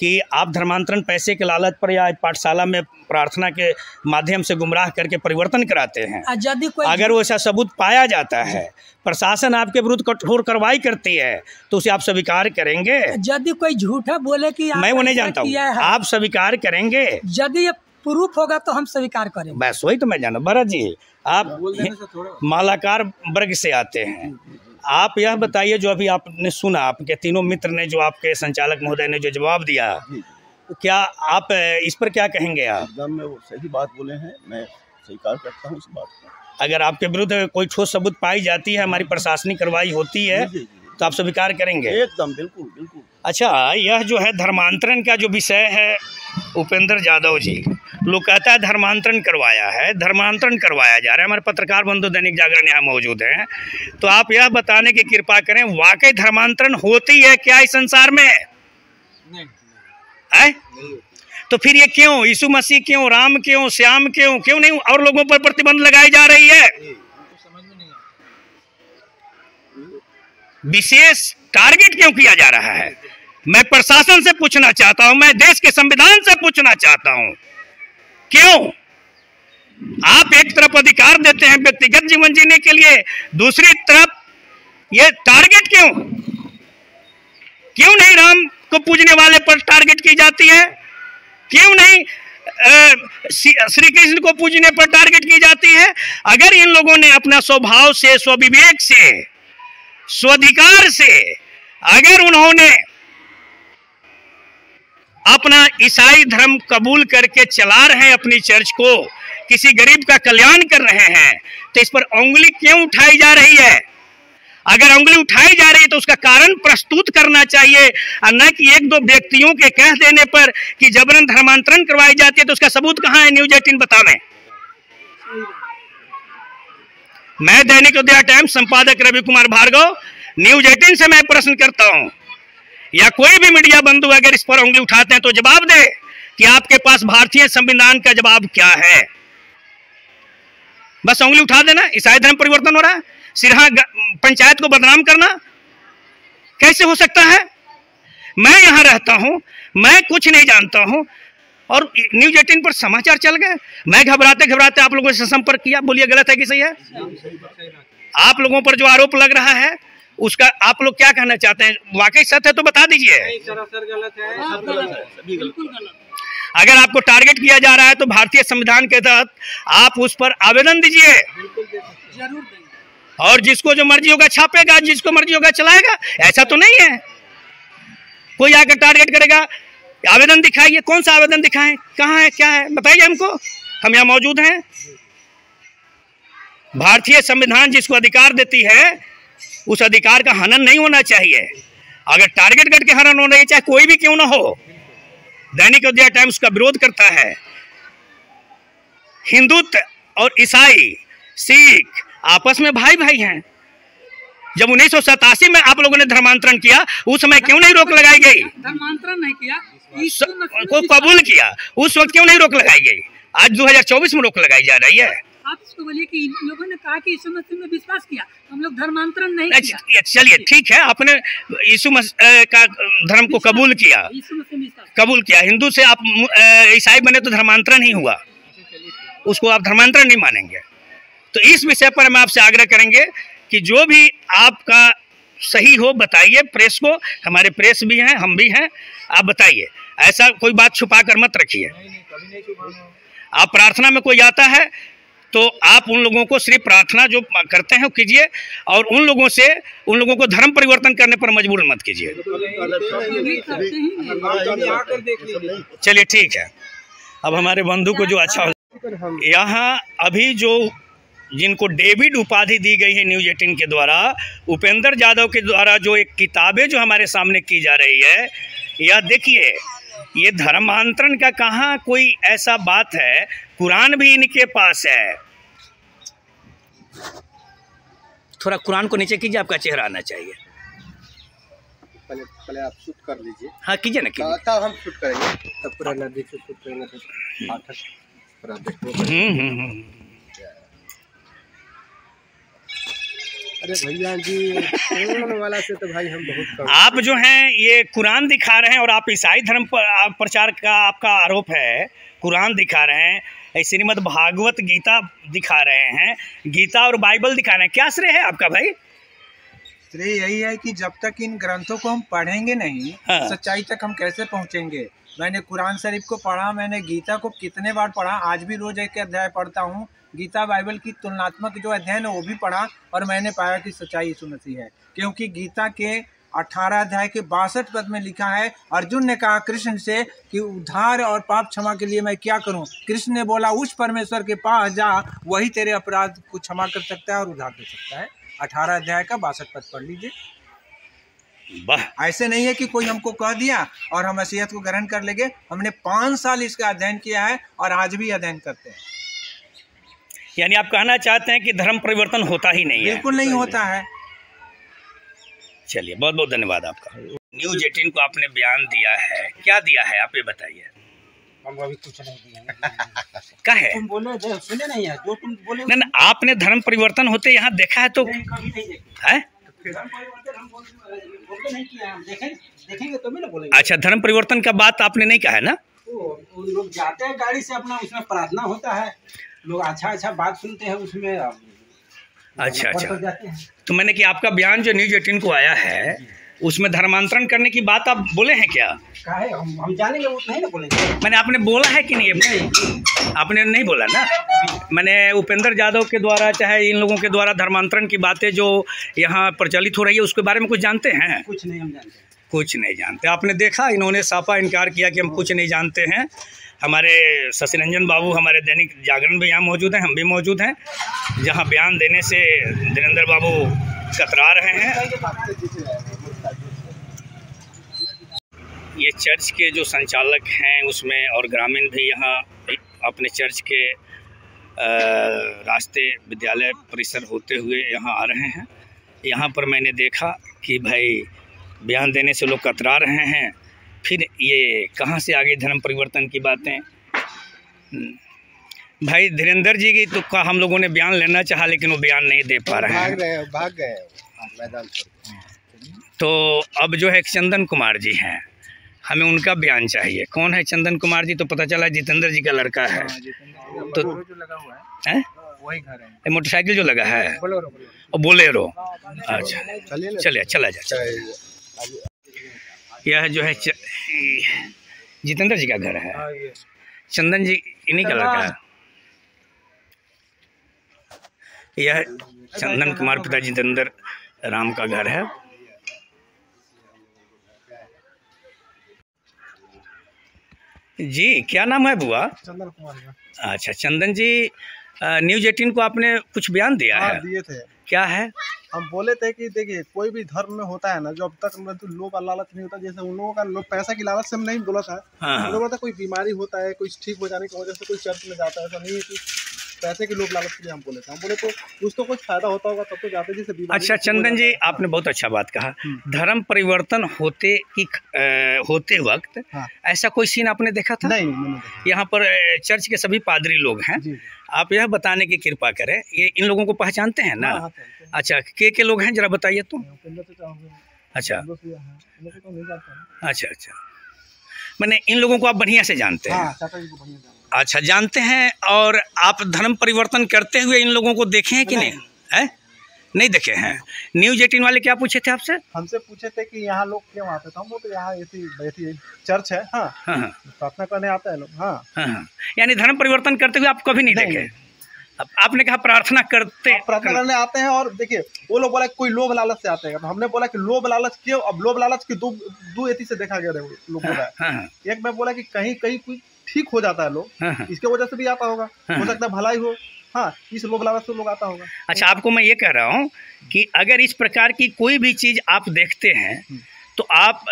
कि आप धर्मांतरण पैसे के लालच पर या पाठशाला में प्रार्थना के माध्यम से गुमराह करके परिवर्तन कराते हैं, यदि कोई अगर वो ऐसा सबूत पाया जाता है, प्रशासन आपके विरुद्ध कठोर कार्रवाई करती है, तो उसे आप स्वीकार करेंगे? यदि कोई झूठा बोले कि मैं वो नहीं जानता हूँ, आप स्वीकार करेंगे? यदि ये प्रूफ होगा तो हम स्वीकार करेंगे। बस वही तो मैं जाना। भरत जी, आप मालाकार वर्ग से आते हैं, आप यह बताइए, जो अभी आपने सुना, आपके तीनों मित्र ने, जो आपके संचालक महोदय ने जो जवाब दिया, क्या आप इस पर क्या कहेंगे? आप एकदम में वो सही बात बोले हैं, मैं स्वीकार करता हूँ इस बात को। अगर आपके विरुद्ध कोई ठोस सबूत पाई जाती है, हमारी प्रशासनिक कार्रवाई होती है, तो आप स्वीकार करेंगे? एकदम, बिल्कुल बिल्कुल। अच्छा, यह जो है धर्मांतरण का जो विषय है, उपेंद्र यादव जी, लोग कहता है धर्मांतरण करवाया है, धर्मांतरण करवाया जा रहा है। हमारे पत्रकार बंधु दैनिक जागरण यहाँ मौजूद हैं, तो आप यह बताने की कृपा करें, वाकई धर्मांतरण होती है क्या इस संसार में? है? तो फिर ये क्यों, यीशु मसीह क्यों, राम क्यों, श्याम क्यों, क्यों नहीं और लोगों पर प्रतिबंध लगाई जा रही है? विशेष टारगेट क्यों किया जा रहा है? मैं प्रशासन से पूछना चाहता हूं, मैं देश के संविधान से पूछना चाहता हूं, क्यों आप एक तरफ अधिकार देते हैं व्यक्तिगत जीवन जीने के लिए, दूसरी तरफ ये टारगेट क्यों नहीं राम को पूजने वाले पर टारगेट की जाती है? क्यों नहीं श्री कृष्ण को पूजने पर टारगेट की जाती है? अगर इन लोगों ने अपना स्वभाव से, स्वविवेक से, स्वाधिकार से अगर उन्होंने अपना ईसाई धर्म कबूल करके चला रहे हैं, अपनी चर्च को, किसी गरीब का कल्याण कर रहे हैं, तो इस पर उंगली क्यों उठाई जा रही है? अगर उंगली उठाई जा रही है तो उसका कारण प्रस्तुत करना चाहिए, और न कि एक दो व्यक्तियों के कह देने पर कि जबरन धर्मांतरण करवाई जाती है। तो उसका सबूत कहां है? न्यूज 18 बतावें। मैं दैनिक उदया टाइम्स संपादक रवि कुमार भार्गव, न्यूज 18 से मैं प्रश्न करता हूं, या कोई भी मीडिया बंधु अगर इस पर उंगली उठाते हैं तो जवाब दे कि आपके पास भारतीय संविधान का जवाब क्या है। बस उंगली उठा देना, ईसाई धर्म परिवर्तन हो रहा है, सिरहा पंचायत को बदनाम करना कैसे हो सकता है? मैं यहां रहता हूं, मैं कुछ नहीं जानता हूं, और न्यूज 18 पर समाचार चल गए। मैं घबराते घबराते आप लोगों से संपर्क किया। बोलिए गलत है कि सही है? आप लोगों पर जो आरोप लग रहा है उसका आप लोग क्या कहना चाहते हैं? वाकई सत्य है तो बता दीजिए। सरासर गलत है। अगर आपको टारगेट किया जा रहा है तो भारतीय संविधान के तहत आप उस पर आवेदन दीजिए, जरूर देंगे। और जिसको जो मर्जी होगा छापेगा, जिसको मर्जी होगा चलाएगा। ऐसा तो नहीं है कोई आकर टारगेट करेगा। आवेदन दिखाइए, कौन सा आवेदन दिखाएं, कहाँ है, क्या है, बताइए हमको, हम यहाँ मौजूद हैं। भारतीय संविधान जिसको अधिकार देती है उस अधिकार का हनन नहीं होना चाहिए। अगर टारगेट करके हनन होना चाहिए, चाहे कोई भी क्यों ना हो। दैनिक उदया टाइम्स का विरोध करता है। हिंदुत्व और ईसाई, सिख आपस में भाई भाई हैं। जब 1987 में आप लोगों ने धर्मांतरण किया, उस समय क्यों नहीं रोक लगाई गई? धर्मांतरण नहीं किया, को कबूल किया, उस वक्त क्यों नहीं रोक लगाई गई? आज 2024 में रोक लगाई जा रही है। आप इसको बोलिए कि इन लोगों ने कहा कि यीशु मसीह में विश्वास किया, हम लोग धर्मांतरण नहीं किया। चलिए ठीक है, आपने यीशु मसीह का धर्म को कबूल किया, कबूल किया। हिंदू से आप ईसाई बने तो धर्मांतरण ही हुआ, उसको आप धर्मांतरण नहीं मानेंगे। तो इस विषय पर हम आपसे आग्रह करेंगे कि जो भी आपका सही हो बताइए प्रेस को। हमारे प्रेस भी हैं, हम भी हैं, आप बताइए। ऐसा कोई बात छुपा कर मत रखिए। आप प्रार्थना में कोई आता है तो आप उन लोगों को सिर्फ प्रार्थना जो करते हैं वो कीजिए, और उन लोगों को धर्म परिवर्तन करने पर मजबूर मत कीजिए। चलिए ठीक है। अब हमारे बंधु को जो अच्छा हो, यहाँ अभी जो जिनको डेविड उपाधि दी गई है न्यूज 18 के द्वारा, उपेंद्र यादव के द्वारा जो एक किताबें जो हमारे सामने की जा रही है, यह देखिए, ये धर्मांतरण का कहाँ कोई ऐसा बात है। कुरान भी इनके पास है। थोड़ा कुरान को नीचे कीजिए, आपका चेहरा आना चाहिए। पहले आप शूट कर लीजिए। हाँ कीजिए ना, कीजिए। तब हम शूट करेंगे, तब पूरा नजदीक से शूट करेंगे। अरे भैया जी, कुरान वाला से तो भाई हम बहुत कम। आप जो हैं ये कुरान दिखा रहे हैं, और आप ईसाई धर्म पर प्रचार का आपका आरोप है। कुरान दिखा रहे हैं, श्रीमद् भागवत गीता दिखा रहे हैं, गीता और बाइबल दिखा रहे हैं। क्या श्रेय है आपका भाई? श्रेय यही है कि जब तक इन ग्रंथों को हम पढ़ेंगे नहीं, हाँ। सच्चाई तक हम कैसे पहुंचेंगे। मैंने कुरान शरीफ को पढ़ा, मैंने गीता को कितने बार पढ़ा, आज भी रोज एक अध्याय पढ़ता हूँ। गीता बाइबल की तुलनात्मक जो अध्ययन है वो भी पढ़ा, और मैंने पाया कि सच्चाई यीशु मसीह है। क्योंकि गीता के 18 अध्याय के 62 पद में लिखा है, अर्जुन ने कहा कृष्ण से कि उद्धार और पाप क्षमा के लिए मैं क्या करूं? कृष्ण ने बोला उस परमेश्वर के पास जा, वही तेरे अपराध को क्षमा कर सकता है और उद्धार कर सकता है। 18 अध्याय का 62 पद पढ़ लीजिए। ऐसे नहीं है कि कोई हमको कह दिया और हम मसीहत को ग्रहण कर लेंगे। हमने 5 साल इसका अध्ययन किया है और आज भी अध्ययन करते हैं। यानी आप कहना चाहते हैं कि धर्म परिवर्तन होता ही नहीं है? बिल्कुल नहीं होता है। चलिए, बहुत बहुत धन्यवाद आपका। न्यूज़ 18 को आपने बयान दिया है, क्या दिया है आप ये बताइए। हम अभी कुछ नहीं दिए क्या है तुम बोले सुने नहीं है जो तुम बोले नहीं, आपने धर्म परिवर्तन होते यहाँ देखा है तो नहीं, कभी नहीं देखे। है? धर्म परिवर्तन हम बोलते नहीं किया, हम देखेंगे तो भी ना बोलेंगे। अच्छा, धर्म परिवर्तन का बात आपने नहीं कहा है ना। तो लोग जाते हैं गाड़ी से अपना, उसमें प्रार्थना होता है, लोग अच्छा बात सुनते हैं उसमें। अच्छा तो मैंने कि आपका बयान जो न्यूज़ 18 को आया है उसमें धर्मांतरण करने की बात आप बोले हैं क्या? काहे हम जानेंगे वो नहीं ना बोलेंगे। मैंने आपने बोला है कि नहीं? आपने नहीं बोला ना। मैंने उपेंद्र यादव के द्वारा चाहे इन लोगों के द्वारा धर्मांतरण की बातें जो यहाँ प्रचलित हो रही है उसके बारे में कुछ जानते हैं? कुछ नहीं हम जानते। कुछ नहीं जानते। आपने देखा इन्होंने साफा इनकार किया कि हम कुछ नहीं जानते हैं। हमारे शशि रंजन बाबू हमारे दैनिक जागरण में यहाँ मौजूद हैं, हम भी मौजूद हैं, जहाँ बयान देने से धीरेन्द्र बाबू कतरा रहे हैं। ये चर्च के जो संचालक हैं उसमें और ग्रामीण भी यहाँ अपने चर्च के रास्ते विद्यालय परिसर होते हुए यहाँ आ रहे हैं। यहाँ पर मैंने देखा कि भाई बयान देने से लोग कतरा रहे हैं, फिर ये कहाँ से आगे धर्म परिवर्तन की बातें। भाई धीरेन्द्र जी की तो का हम लोगों ने बयान लेना चाहा लेकिन वो बयान नहीं दे पा रहे हैं, भाग गए मैदान पर। तो अब जो है चंदन कुमार जी हैं, हमें उनका बयान चाहिए। कौन है चंदन कुमार जी? तो पता चला जितेंद्र जी का लड़का है। तो जो लगा हुआ है वही घर है, मोटरसाइकिल जो लगा है बोलेरो। अच्छा चलिए चला जाए। यह जो है जितेंद्र जी का घर है, चंदन जी इन्हीं का लड़का है। यह चंदन कुमार पिता जितेंद्र राम का घर है। जी क्या नाम है बुआ? चंदन कुमार। अच्छा चंदन जी, न्यूज़ 18 को आपने कुछ बयान दिया है? दिए थे। क्या है? हम बोले थे कि देखिए कोई भी धर्म में होता है ना, जब तक तो लोभ और लालच नहीं होता, जैसे उन लोगों का लोग पैसा की लालच से हम नहीं बोला था। हाँ। लोगों का कोई बीमारी होता है, कोई ठीक हो जाने की वजह से कोई चर्च में जाता है, ऐसा नहीं है कि पैसे की लोभ लालच के लिए हम बोले थे। हम बोले तो कुछ तो कुछ फायदा होता होगा तब तो जाते जैसे बीमारी। अच्छा चंदन जी, आपने बहुत अच्छा बात कहा। धर्म परिवर्तन होते वक्त ऐसा कोई सीन आपने देखा था? नहीं। यहाँ पर चर्च के सभी पादरी लोग हैं, आप यह बताने की कृपा करें, ये इन लोगों को पहचानते हैं ना? अच्छा के लोग हैं जरा बताइए तो। अच्छा अच्छा मैंने इन लोगों को आप बढ़िया से जानते हैं? अच्छा जानते हैं। और आप धर्म परिवर्तन करते हुए इन लोगों को देखे हैं कि नहीं? है नहीं देखे हैं। न्यूज़ 18 वाले क्या पूछे थे आपसे? हमसे पूछे थे कि यहाँ लोग क्यों आते थे। हम वो तो यहाँ ऐसी चर्च है। हाँ प्रार्थना करने आते हैं लोग। हाँ यानी धर्म परिवर्तन करते हुए आप कभी नहीं देखे? अब आपने कहा प्रार्थना करने आते हैं। और देखिए वो लोग बोला कोई लोभ लालच से आते हैं, तो हमने बोला कि लोभ लालच क्यों? अब लोभ लालच की दो एथी से देखा गया लोग बोला है। एक मैं बोला कि कहीं कोई ठीक हो जाता है लोग, इसके वजह से भी आता होगा, हो सकता है भलाई हो। हाँ, इस लोभ लालच से लोग आता होगा। अच्छा आपको मैं ये कह रहा हूँ कि अगर इस प्रकार की कोई भी चीज़ आप देखते हैं तो आप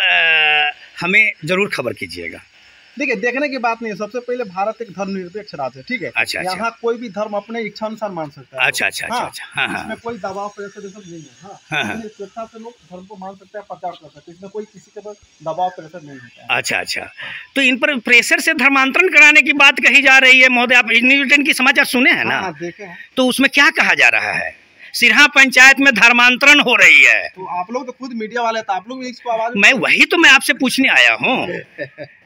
हमें ज़रूर खबर कीजिएगा। देखिए देखने की बात नहीं है, सबसे पहले भारत एक धर्मनिरपेक्ष राज्य है, ठीक है। अच्छा यहाँ कोई भी धर्म अपने इच्छा अनुसार मान सकता है। अच्छा इसमें कोई दबाव प्रेशर सब नहीं है। स्वेच्छा से लोग धर्म को मान सकते हैं, प्रचार कर सकते हैं, इसमें कोई किसी के पास दबाव प्रेशर नहीं होता है। अच्छा तो इन पर प्रेशर से धर्मांतरण कराने की बात कही जा रही है महोदय। आप न्यूज़ 18 की समाचार सुने हैं ना? देखे हैं। तो उसमें क्या कहा जा रहा है? सिरहा पंचायत में धर्मांतरण हो रही है। तो आप लोग तो खुद मीडिया वाले थे, आप लोग इसको आवाज। मैं वही तो मैं आपसे पूछने आया हूँ।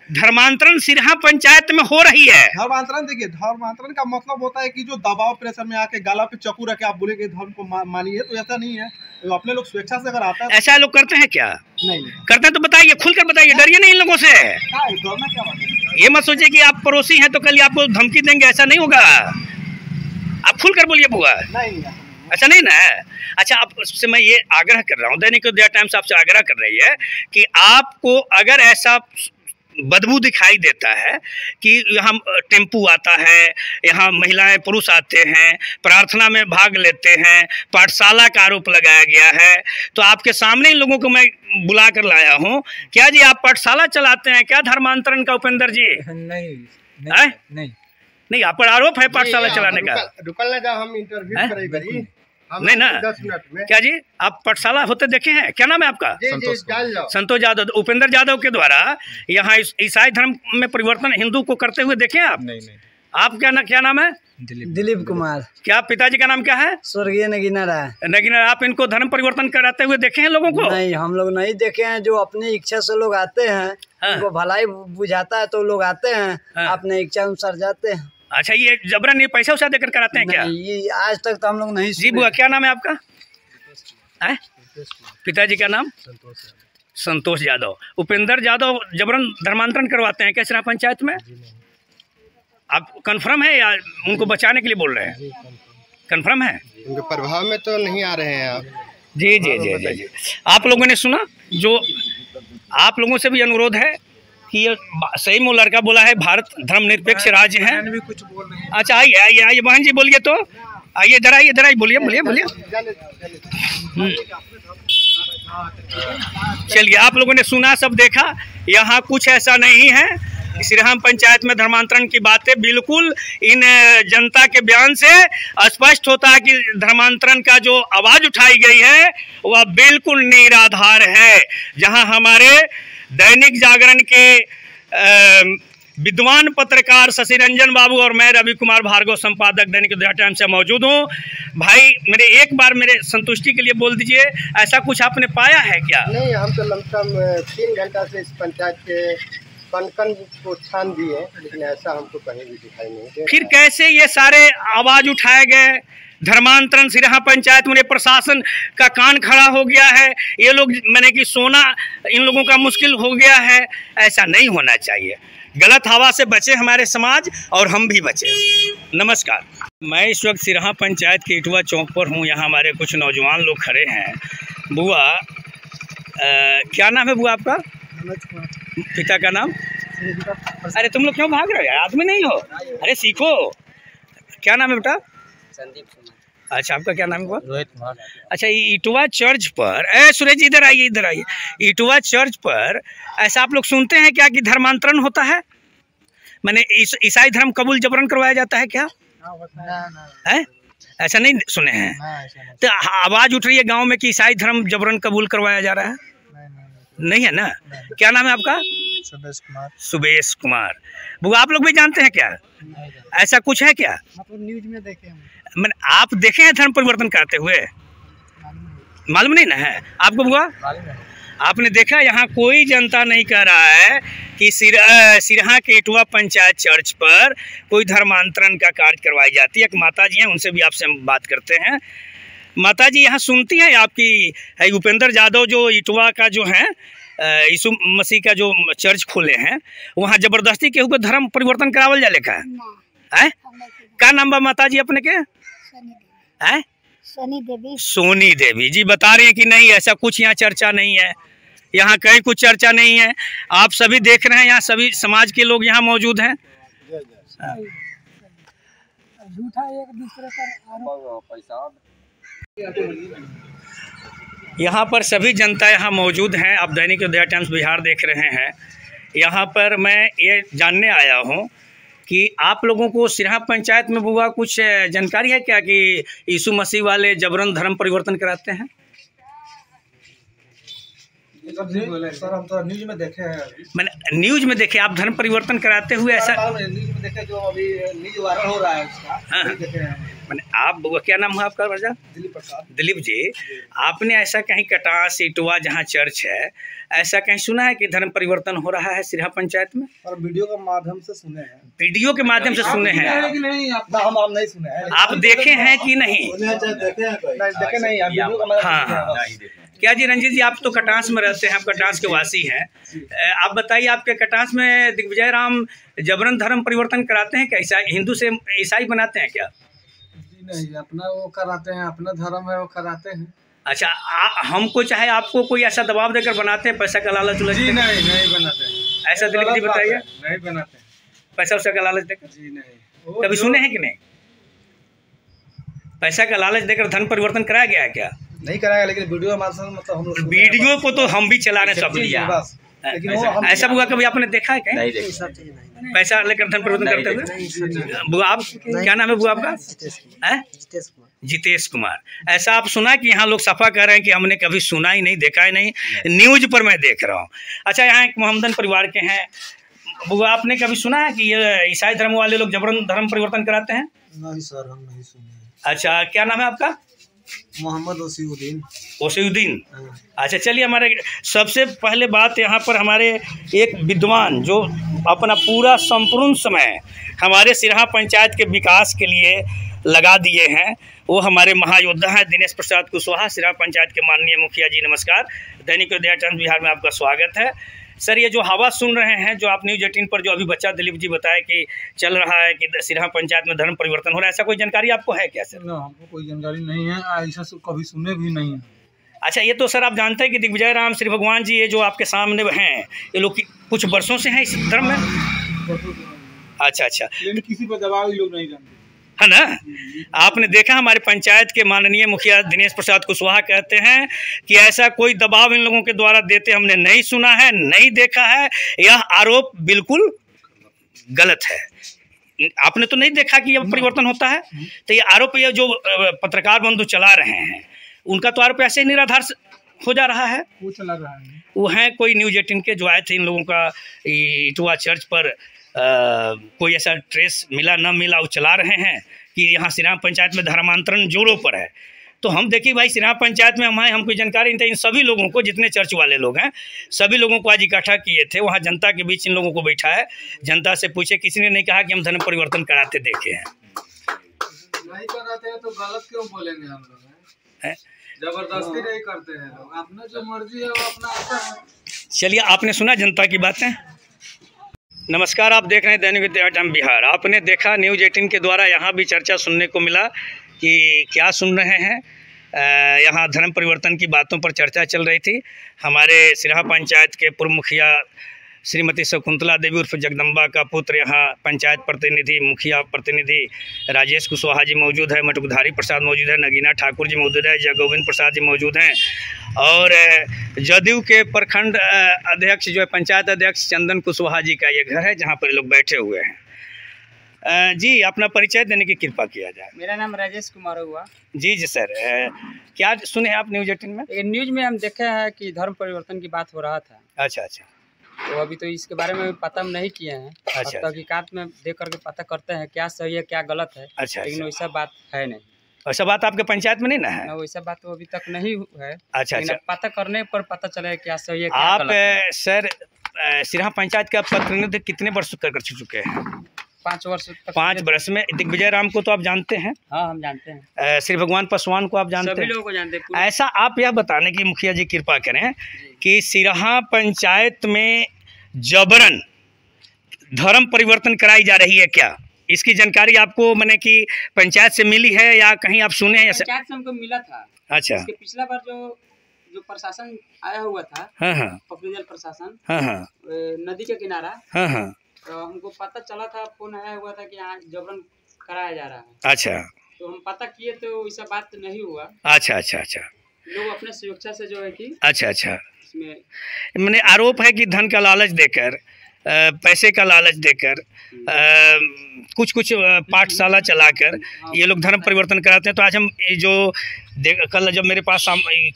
धर्मांतरण सिरहा पंचायत में हो रही है। धर्मांतरण देखिए, धर्मांतरण का मतलब होता है कि जो दबाव प्रेशर में आके गाला पे चक्कू रखे आप बोले कि धर्म को मानिए, तो ऐसा नहीं है। तो अपने लोग स्वेच्छा से अगर आता है। ऐसा लोग करते हैं क्या? नहीं करते हैं तो बताइए, खुलकर बताइए, डरिए नहीं इन लोगों से। डरना क्या बात है? ये मत सोचिए कि आप पड़ोसी हैं तो कल आपको धमकी देंगे, ऐसा नहीं होगा। आप खुलकर बोलिए बुआ। नहीं अच्छा नहीं ना? अच्छा आपसे मैं ये आग्रह कर रहा हूँ, दैनिक उदय टाइम्स आपसे आग्रह कर रही है कि आपको अगर ऐसा बदबू दिखाई देता है कि यहाँ टेम्पू आता है, यहाँ महिलाएं पुरुष आते हैं, प्रार्थना में भाग लेते हैं, पाठशाला का आरोप लगाया गया है, तो आपके सामने इन लोगों को मैं बुला कर लाया हूँ। क्या जी आप पाठशाला चलाते हैं क्या धर्मांतरण का उपेंद्र जी? नहीं नहीं आप पर आरोप है पाठशाला चलाने का। रुकल ना जाओ, हम इंटरव्यू करेंगे। नहीं ना? 10 मिनट में। क्या जी, आप पाठशाला होते देखे हैं? क्या नाम है आपका? संतोष यादव। उपेंद्र यादव के द्वारा यहाँ ईसाई धर्म में परिवर्तन हिंदू को करते हुए देखे आप? नहीं। आप क्या नाम है? दिलीप कुमार। क्या पिताजी का नाम क्या है? स्वर्गीय नगीना राय। नगीना, आप इनको धर्म परिवर्तन कराते हुए देखे हैं लोगों को? नहीं, हम लोग नहीं देखे हैं। जो अपनी इच्छा से लोग आते हैं, उनको भलाई बुझाता है तो लोग आते हैं, अपने इच्छा अनुसार जाते हैं। अच्छा, ये जबरन ये पैसा उसा देकर कराते हैं क्या? ये आज तक तो हम लोग नहीं। जी बुआ, क्या नाम है आपका? पिताजी का नाम? संतोष यादव। उपेंद्र यादव जबरन धर्मांतरण करवाते हैं क्या सिरहा पंचायत में? आप कंफर्म है या उनको बचाने के लिए बोल रहे हैं? कंफर्म है? उनके प्रभाव में तो नहीं आ रहे हैं आप? जी। आप लोगों ने सुना, जो आप लोगों से भी अनुरोध है कि ये सही में लड़का बोला है, भारत धर्मनिरपेक्ष राज्य है। अच्छा, आइए बहन जी, बोलिए तो। आइए इधर आइए, बोलिए। चलिए, आप लोगों ने सुना, सब देखा। यहाँ कुछ ऐसा नहीं है। सिरहा पंचायत में धर्मांतरण की बातें बिल्कुल इन जनता के बयान से स्पष्ट होता है कि धर्मांतरण का जो आवाज उठाई गई है वह बिल्कुल निराधार है। जहां हमारे दैनिक जागरण के विद्वान पत्रकार शशि रंजन बाबू और मैं रवि कुमार भार्गव, संपादक दैनिक उदय टाइम्स से मौजूद हूँ। भाई, एक बार मेरे संतुष्टि के लिए बोल दीजिए, ऐसा कुछ आपने पाया है क्या? नहीं, हम तो लमसम 3 घंटा से इस पंचायत के कन को छान दिए, लेकिन ऐसा हमको कहीं भी दिखाई नहीं दे। फिर कैसे ये सारे आवाज उठाए गए? धर्मांतरण सिरहा पंचायत में प्रशासन का कान खड़ा हो गया है। ये लोग मैंने कि सोना इन लोगों का मुश्किल हो गया है। ऐसा नहीं होना चाहिए। गलत हवा से बचे हमारे समाज, और हम भी बचे। नमस्कार, मैं इस वक्त सिरहा पंचायत के इटवा चौक पर हूँ। यहाँ हमारे कुछ नौजवान लोग खड़े हैं। बुआ, क्या नाम है बुआ आपका? पिता का नाम? अरे तुम लोग क्यों भाग रहे हो यार? आदमी नहीं हो? अरे सीखो। क्या नाम है बेटा? संदीप कुमार। अच्छा, आपका क्या नाम है? रोहित कुमार। अच्छा, इटवा चर्च पर, सुरेश जी इधर आइए। इटवा चर्च पर ऐसा आप लोग सुनते हैं क्या कि धर्मांतरण होता है? मैंने ईसाई धर्म कबूल जबरन करवाया जाता है क्या? है? ऐसा नहीं सुने हैं? तो आवाज उठ रही है गांव में कि ईसाई धर्म जबरन कबूल करवाया जा रहा है? नहीं है ना? क्या नाम है आपका? सुबेश कुमार। बुआ, आप लोग भी जानते हैं क्या? ऐसा कुछ है क्या? मतलब न्यूज में देखे हैं। मैंने आप देखे हैं धर्म परिवर्तन करते हुए? मालूम नहीं ना है आपको बुआ? आपने देखा? यहाँ कोई जनता नहीं कह रहा है कि सिरहा के इटवा पंचायत चर्च पर कोई धर्मांतरण का कार्य करवाई जाती है। एक माता जी हैं, उनसे भी आपसे हम बात करते हैं। माता जी, यहाँ सुनती हैं आपकी उपेंद्र यादव जो इटवा का जो है यीशु मसीह का जो चर्च खोले हैं, वहाँ जबरदस्ती के ऊपर धर्म परिवर्तन करावल जा लेखा है? क्या नाम बा माता जी अपने के? सोनी देवी जी बता रही हैं कि नहीं, ऐसा कुछ यहाँ चर्चा नहीं है। यहाँ कहीं कुछ चर्चा नहीं है। आप सभी देख रहे हैं, यहाँ सभी समाज के लोग यहाँ मौजूद हैं। झूठा एक दूसरे पर पैसा। यहाँ पर सभी जनता यहाँ मौजूद हैं। आप दैनिक उदय टाइम्स बिहार देख रहे हैं। यहाँ पर मैं ये जानने आया हूँ कि आप लोगों को सिरहा पंचायत में बुआ कुछ जानकारी है क्या कि यीशु मसीह वाले जबरन धर्म परिवर्तन कराते हैं? सर, हम तो न्यूज में देखे हैं। मैंने न्यूज में देखे आप धर्म परिवर्तन कराते हुए? ऐसा न्यूज में देखे, जो अभी न्यूज वायरल हो रहा है उसका। हाँ, मैंने आप क्या नाम है आपका राजा? दिलीप प्रसाद। दिलीप जी, आपने ऐसा कहीं कटास इटवा जहाँ चर्च है, ऐसा कहीं सुना है कि धर्म परिवर्तन हो रहा है सिरहा पंचायत में? और वीडियो के माध्यम से सुने हैं। वीडियो के माध्यम से सुने हैं? हम नहीं सुने हैं। आप देखे हैं कि नहीं? देखे नहीं। हाँ, क्या जी रंजीत जी, आप तो कटास में रहते हैं, आप कटास के वासी हैं। आप बताइए, आपके कटास में दिग्विजय राम जबरन धर्म परिवर्तन कराते हैं क्या? हिंदू से ईसाई बनाते हैं क्या? नहीं, अपना वो कराते हैं, अपना धर्म है वो कराते हैं। अच्छा, हमको चाहे आपको कोई ऐसा दबाव देकर बनाते हैं, पैसा का लालच उलझ? जी नहीं बनाते हैं। ऐसा दिलीप जी बताइए। नहीं बनाते हैं। पैसा उसा का लालच देकर? जी नहीं। कभी सुने हैं कि नहीं? पैसा का लालच देकर धर्म परिवर्तन कराया गया है क्या? नहीं कराया, लेकिन वीडियो मतलब हम लोग वीडियो को तो हम भी चला रहे सब लिया। ऐसा बुआ कभी आपने देखा है क्या? पैसा लेकर धर्म परिवर्तन करते हुए? बुआ, आप क्या नाम है बुआ आपका? जितेश कुमार। ऐसा आप सुना कि यहाँ लोग सफा कह रहे हैं कि हमने कभी सुना ही नहीं, देखा ही नहीं, न्यूज पर मैं देख रहा हूँ। अच्छा, यहाँ एक मोहम्मदन परिवार के हैं, वो आपने कभी सुना है कि ये ईसाई धर्म वाले लोग जबरन धर्म परिवर्तन कराते हैं? नहीं सर, हम नहीं सुने। अच्छा, क्या नाम है आपका? मोहम्मद ओसीउद्दीन। ओसीउद्दीन, अच्छा। चलिए, हमारे सबसे पहले बात यहाँ पर हमारे एक विद्वान जो अपना पूरा संपूर्ण समय हमारे सिरहा पंचायत के विकास के लिए लगा दिए हैं, वो हमारे महायोद्धा हैं दिनेश प्रसाद कुशवाहा, सिरहा पंचायत के माननीय मुखिया जी। नमस्कार, दैनिक उदय टाइम्स बिहार में आपका स्वागत है। सर, ये जो हवा सुन रहे हैं, जो आप न्यूज 18 पर जो अभी बच्चा दिलीप जी बताया कि चल रहा है कि सिरहा पंचायत में धर्म परिवर्तन हो रहा है, ऐसा कोई जानकारी आपको है क्या सर? हमको कोई जानकारी नहीं है, ऐसा कभी सुने भी नहीं है। अच्छा, ये तो सर आप जानते हैं कि दिग्विजय राम श्री भगवान जी ये जो आपके सामने हैं, ये लोग कुछ वर्षों से हैं इस धर्म में। अच्छा, लेकिन किसी पर दबाव ये लोग नहीं जानते, है ना? आपने देखा, हमारे पंचायत के माननीय मुखिया दिनेश प्रसाद कुशवाहा कहते हैं कि ऐसा कोई दबाव इन लोगों के द्वारा देते हमने नहीं सुना है, नहीं देखा है। यह आरोप बिल्कुल गलत है। आपने तो नहीं देखा कि यह परिवर्तन होता है, तो ये आरोप, ये जो पत्रकार बंधु चला रहे हैं, उनका तो आरोप ऐसे ही निराधार हो जा रहा है। वो चला रहा है, वो हैं कोई न्यूज 18 के जो आए थे, इन लोगों का इटवा चर्च पर कोई ऐसा ट्रेस मिला न मिला, वो चला रहे हैं कि यहाँ सिरहा पंचायत में धर्मांतरण जोरों पर है। तो हम देखिए भाई, सिरहा पंचायत में हम आए, हमको जानकारी नहीं था। इन सभी लोगों को, जितने चर्च वाले लोग हैं, सभी लोगों को आज इकट्ठा किए थे, वहाँ जनता के बीच इन लोगों को बैठा है। जनता से पूछे, किसी ने नहीं कहा कि हम धर्म परिवर्तन कराते देखे हैं। नहीं कराते हैं तो गलत क्यों बोलेंगे हम लोग? जबरदस्ती नहीं करते हैं लोग, अपना जो मर्जी है वो अपना आता है। चलिए, आपने सुना जनता की बातें। नमस्कार, आप देख रहे हैं दैनिक उदय टाइम्स बिहार। आपने देखा न्यूज 18 के द्वारा यहाँ भी चर्चा सुनने को मिला कि क्या सुन रहे हैं, यहाँ धर्म परिवर्तन की बातों पर चर्चा चल रही थी। हमारे सिरहा पंचायत के पूर्व मुखिया श्रीमती शकुंतला देवी उर्फ जगदम्बा का पुत्र, यहाँ पंचायत प्रतिनिधि, मुखिया प्रतिनिधि राजेश कुशवाहा जी मौजूद है, मटुकधारी प्रसाद मौजूद है, नगीना ठाकुर जी मौजूद है, जयगोविंद प्रसाद जी मौजूद हैं, और जदयू के प्रखंड अध्यक्ष जो है पंचायत अध्यक्ष चंदन कुशवाहा जी का ये घर है, जहाँ पर लोग बैठे हुए हैं। जी, अपना परिचय देने की कृपा किया जाए। मेरा नाम राजेश कुमार हुआ। जी सर, क्या सुने हैं आप न्यूज 18 में? न्यूज में हम देखे हैं कि धर्म परिवर्तन की बात हो रहा था। अच्छा, तो अभी तो इसके बारे में पता नहीं किए हैं। अच्छा, तहकीकात में देख करके पता करते हैं क्या सही है क्या गलत है। अच्छा, लेकिन वैसा बात है नहीं। वैसा बात आपके पंचायत में नहीं ना है? वैसा बात तो अभी तक नहीं है। अच्छा, पता करने पर पता चले क्या सही है क्या आप गलत है। सर, सिरहा पंचायत का प्रतिनिधि कितने वर्ष कर चुके हैं? 5 वर्ष तक। 5 वर्ष में दिग्विजय राम को तो आप जानते हैं? हाँ, हम जानते हैं। श्री भगवान पासवान को आप जानते हैं? सभी लोगों को जानते हैं। ऐसा आप यह बताने की मुखिया जी कृपा करें कि सिरहा पंचायत में जबरन धर्म परिवर्तन कराई जा रही है क्या? इसकी जानकारी आपको मैंने कि पंचायत से मिली है या कहीं आप सुने हैं? पंचायत से हमको मिला था। अच्छा, इसके पिछला बार जो प्रशासन आया हुआ था, हाँ, पकड़ी जल प्रशासन, हाँ, नदी के किनारा, हाँ, तो हमको पता चला था, फोन आया हुआ था कि यहाँ जबरन कराया जा रहा है। अच्छा, तो हम पता किए तो वैसा बात नहीं हुआ। अच्छा, लोग अपने सुरक्षा से जो है कि अच्छा, इसमें मैंने आरोप है कि धन का लालच देकर, पैसे का लालच देकर, कुछ पाठशाला चलाकर ये लोग धर्म परिवर्तन कराते हैं। तो आज हम जो कल जब मेरे पास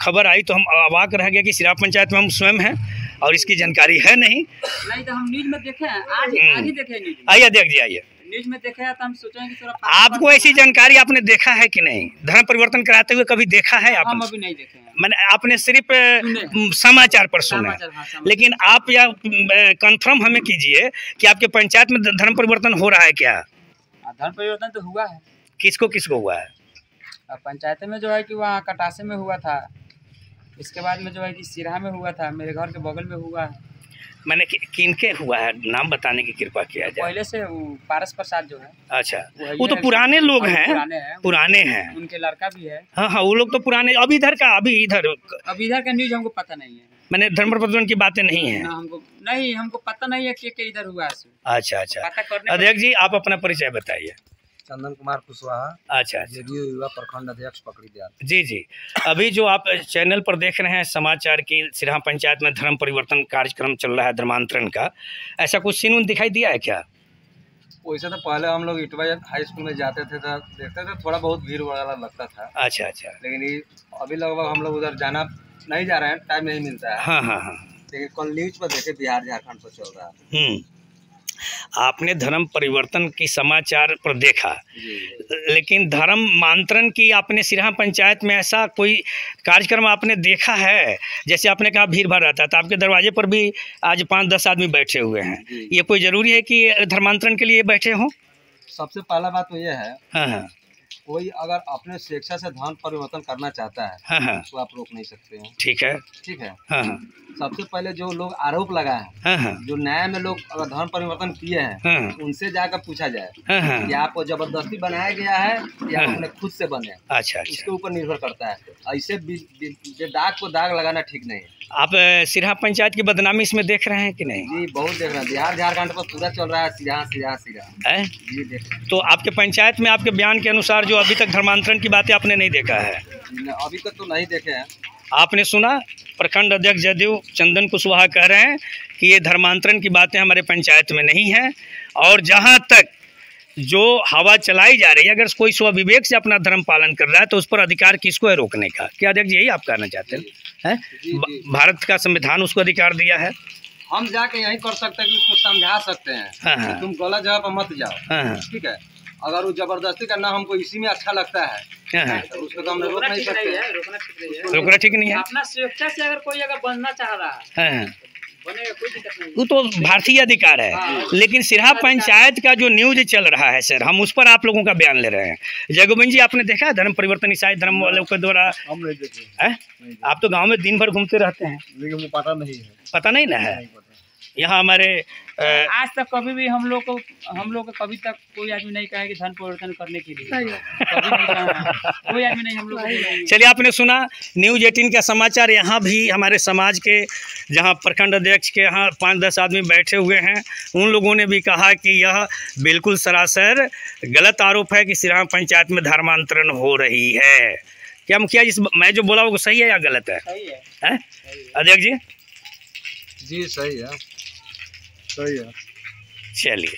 खबर आई तो हम अवाक रह गए कि सिरहा पंचायत में हम स्वयं हैं और इसकी जानकारी है नहीं। तो हम न्यूज में देखे हैं, आज ही देखे न्यूज। आइए अध्यक्ष जी, आइए। न्यूज में देखा है तो हम सोचे कि थोड़ा आपको ऐसी जानकारी आपने देखा है कि नहीं? धर्म परिवर्तन कराते हुए कभी देखा है आपने? हम अभी नहीं देखे हैं। मैंने आपने सिर्फ समाचार पर सुना, लेकिन आप यह कंफर्म हमें कीजिए कि आपके पंचायत में धर्म परिवर्तन हो रहा है क्या? धर्म परिवर्तन तो हुआ है। किसको हुआ है? पंचायत में जो है कि वहाँ कटासे में हुआ था, इसके बाद में जो है कि सिरहा में हुआ था, मेरे घर के बगल में हुआ है। मैंने किनके हुआ है, नाम बताने की कृपा किया जाए। पहले से पारस प्रसाद जो है। अच्छा, वो तो पुराने लोग हैं, पुराने हैं, उनके लड़का भी है। हाँ, वो लोग तो पुराने। अब इधर का न्यूज हमको पता नहीं है। मैंने धर्म परिवर्तन की बातें नहीं है हमको पता नहीं है कि इधर हुआ है। अच्छा, अध्यक्ष जी, आप अपना परिचय बताइए। चंदन कुमार कुशवाहा। अच्छा, जदयू युवा प्रखंड अध्यक्ष पकड़ी दिया। जी। अभी जो आप चैनल पर देख रहे हैं समाचार की, सिरहा पंचायत में धर्म परिवर्तन कार्यक्रम चल रहा है, धर्मांतरण का, ऐसा कुछ सीन दिखाई दिया है क्या? वैसे तो पहले हम लोग इटवा हाई स्कूल में जाते थे तो देखते थे थोड़ा बहुत भीड़ वगैरह लगता था। अच्छा अच्छा। लेकिन ये अभी लगभग हम लोग उधर जाना नहीं जा रहे हैं, टाइम नहीं मिलता है। हाँ हाँ हाँ। लेकिन कल न्यूज पर देखे बिहार झारखंड पर चल रहा है। आपने धर्म परिवर्तन की समाचार पर देखा, लेकिन धर्म मांतरण की आपने सिरहा पंचायत में ऐसा कोई कार्यक्रम आपने देखा है? जैसे आपने कहा भीड़ भाड़ रहता था, आपके दरवाजे पर भी आज 5-10 आदमी बैठे हुए हैं, ये कोई ज़रूरी है कि धर्मांतरण के लिए बैठे हों? सबसे पहला बात तो ये है, हाँ, कोई अगर अपने स्वेच्छा से धर्म परिवर्तन करना चाहता है, हाँ, तो आप रोक नहीं सकते हैं। ठीक है, ठीक है। हाँ, सबसे पहले जो लोग आरोप लगाए हैं, जो न्याय में लोग अगर धर्म परिवर्तन किए हैं, उनसे जाकर पूछा जाए कि आपको जबरदस्ती बनाया गया है या अपने खुद से बने। अच्छा, इसके ऊपर निर्भर करता है। ऐसे दाग को दाग लगाना ठीक नहीं है। आप सिरहा पंचायत की बदनामी इसमें देख रहे हैं कि नहीं? जी बहुत देख रहे हैं, बिहार झारखंड पर पूरा चल रहा है सिरहा है? जी देख रहे हैं। तो आपके पंचायत में आपके बयान के अनुसार जो अभी तक धर्मांतरण की बातें आपने नहीं देखा है? अभी तक तो नहीं देखे हैं। आपने सुना प्रखंड अध्यक्ष जदयू चंदन कुशवाहा कह रहे हैं कि ये धर्मांतरण की बातें हमारे पंचायत में नहीं हैं, और जहां तक जो हवा चलाई जा रही है, अगर कोई स्वविवेक से अपना धर्म पालन कर रहा है तो उस पर अधिकार किसको है रोकने का? क्या अध्यक्ष यही आप कहना चाहते हैं? भारत का संविधान उसको अधिकार दिया है। हम जाके यही कर सकते हैं कि उसको समझा सकते हैं। हाँ, तुम गलत जगह पर मत जाओ। ठीक है। अगर वो जबरदस्ती करना हमको इसी में अच्छा लगता है, तो उसको तो हम रोक नहीं सकते। रोकना ठीक नहीं है। अपना स्वेच्छा से अगर कोई अगर बनना चाह रहा है, वो तो भारतीय अधिकार है। लेकिन सिरहा पंचायत का जो न्यूज चल रहा है सर, हम उस पर आप लोगों का बयान ले रहे हैं। जयगोविंद जी, आपने देखा धर्म परिवर्तन ईसाई धर्म वालों के द्वारा? हम नहीं देखे। आप तो गांव में दिन भर घूमते रहते हैं, लेकिन वो पता नहीं है। पता नहीं ना है? यहाँ हमारे आज तक कभी भी हम लोग को कभी तक कोई आदमी नहीं कहा कि धर्म परिवर्तन करने के लिए, कभी नहीं कहा, कोई आदमी नहीं हम लोग को। चलिए, आपने सुना न्यूज़ 18 का समाचार। यहाँ भी हमारे समाज के, जहाँ प्रखंड अध्यक्ष के यहाँ 5-10 आदमी बैठे हुए हैं, उन लोगों ने भी कहा कि यह बिल्कुल सरासर गलत आरोप है कि सिरहा पंचायत में धर्मांतरण हो रही है। क्या मुखिया जी, मैं जो बोला वो सही है या गलत है? सही है। अध्यक्ष जी? जी सही है। चलिए।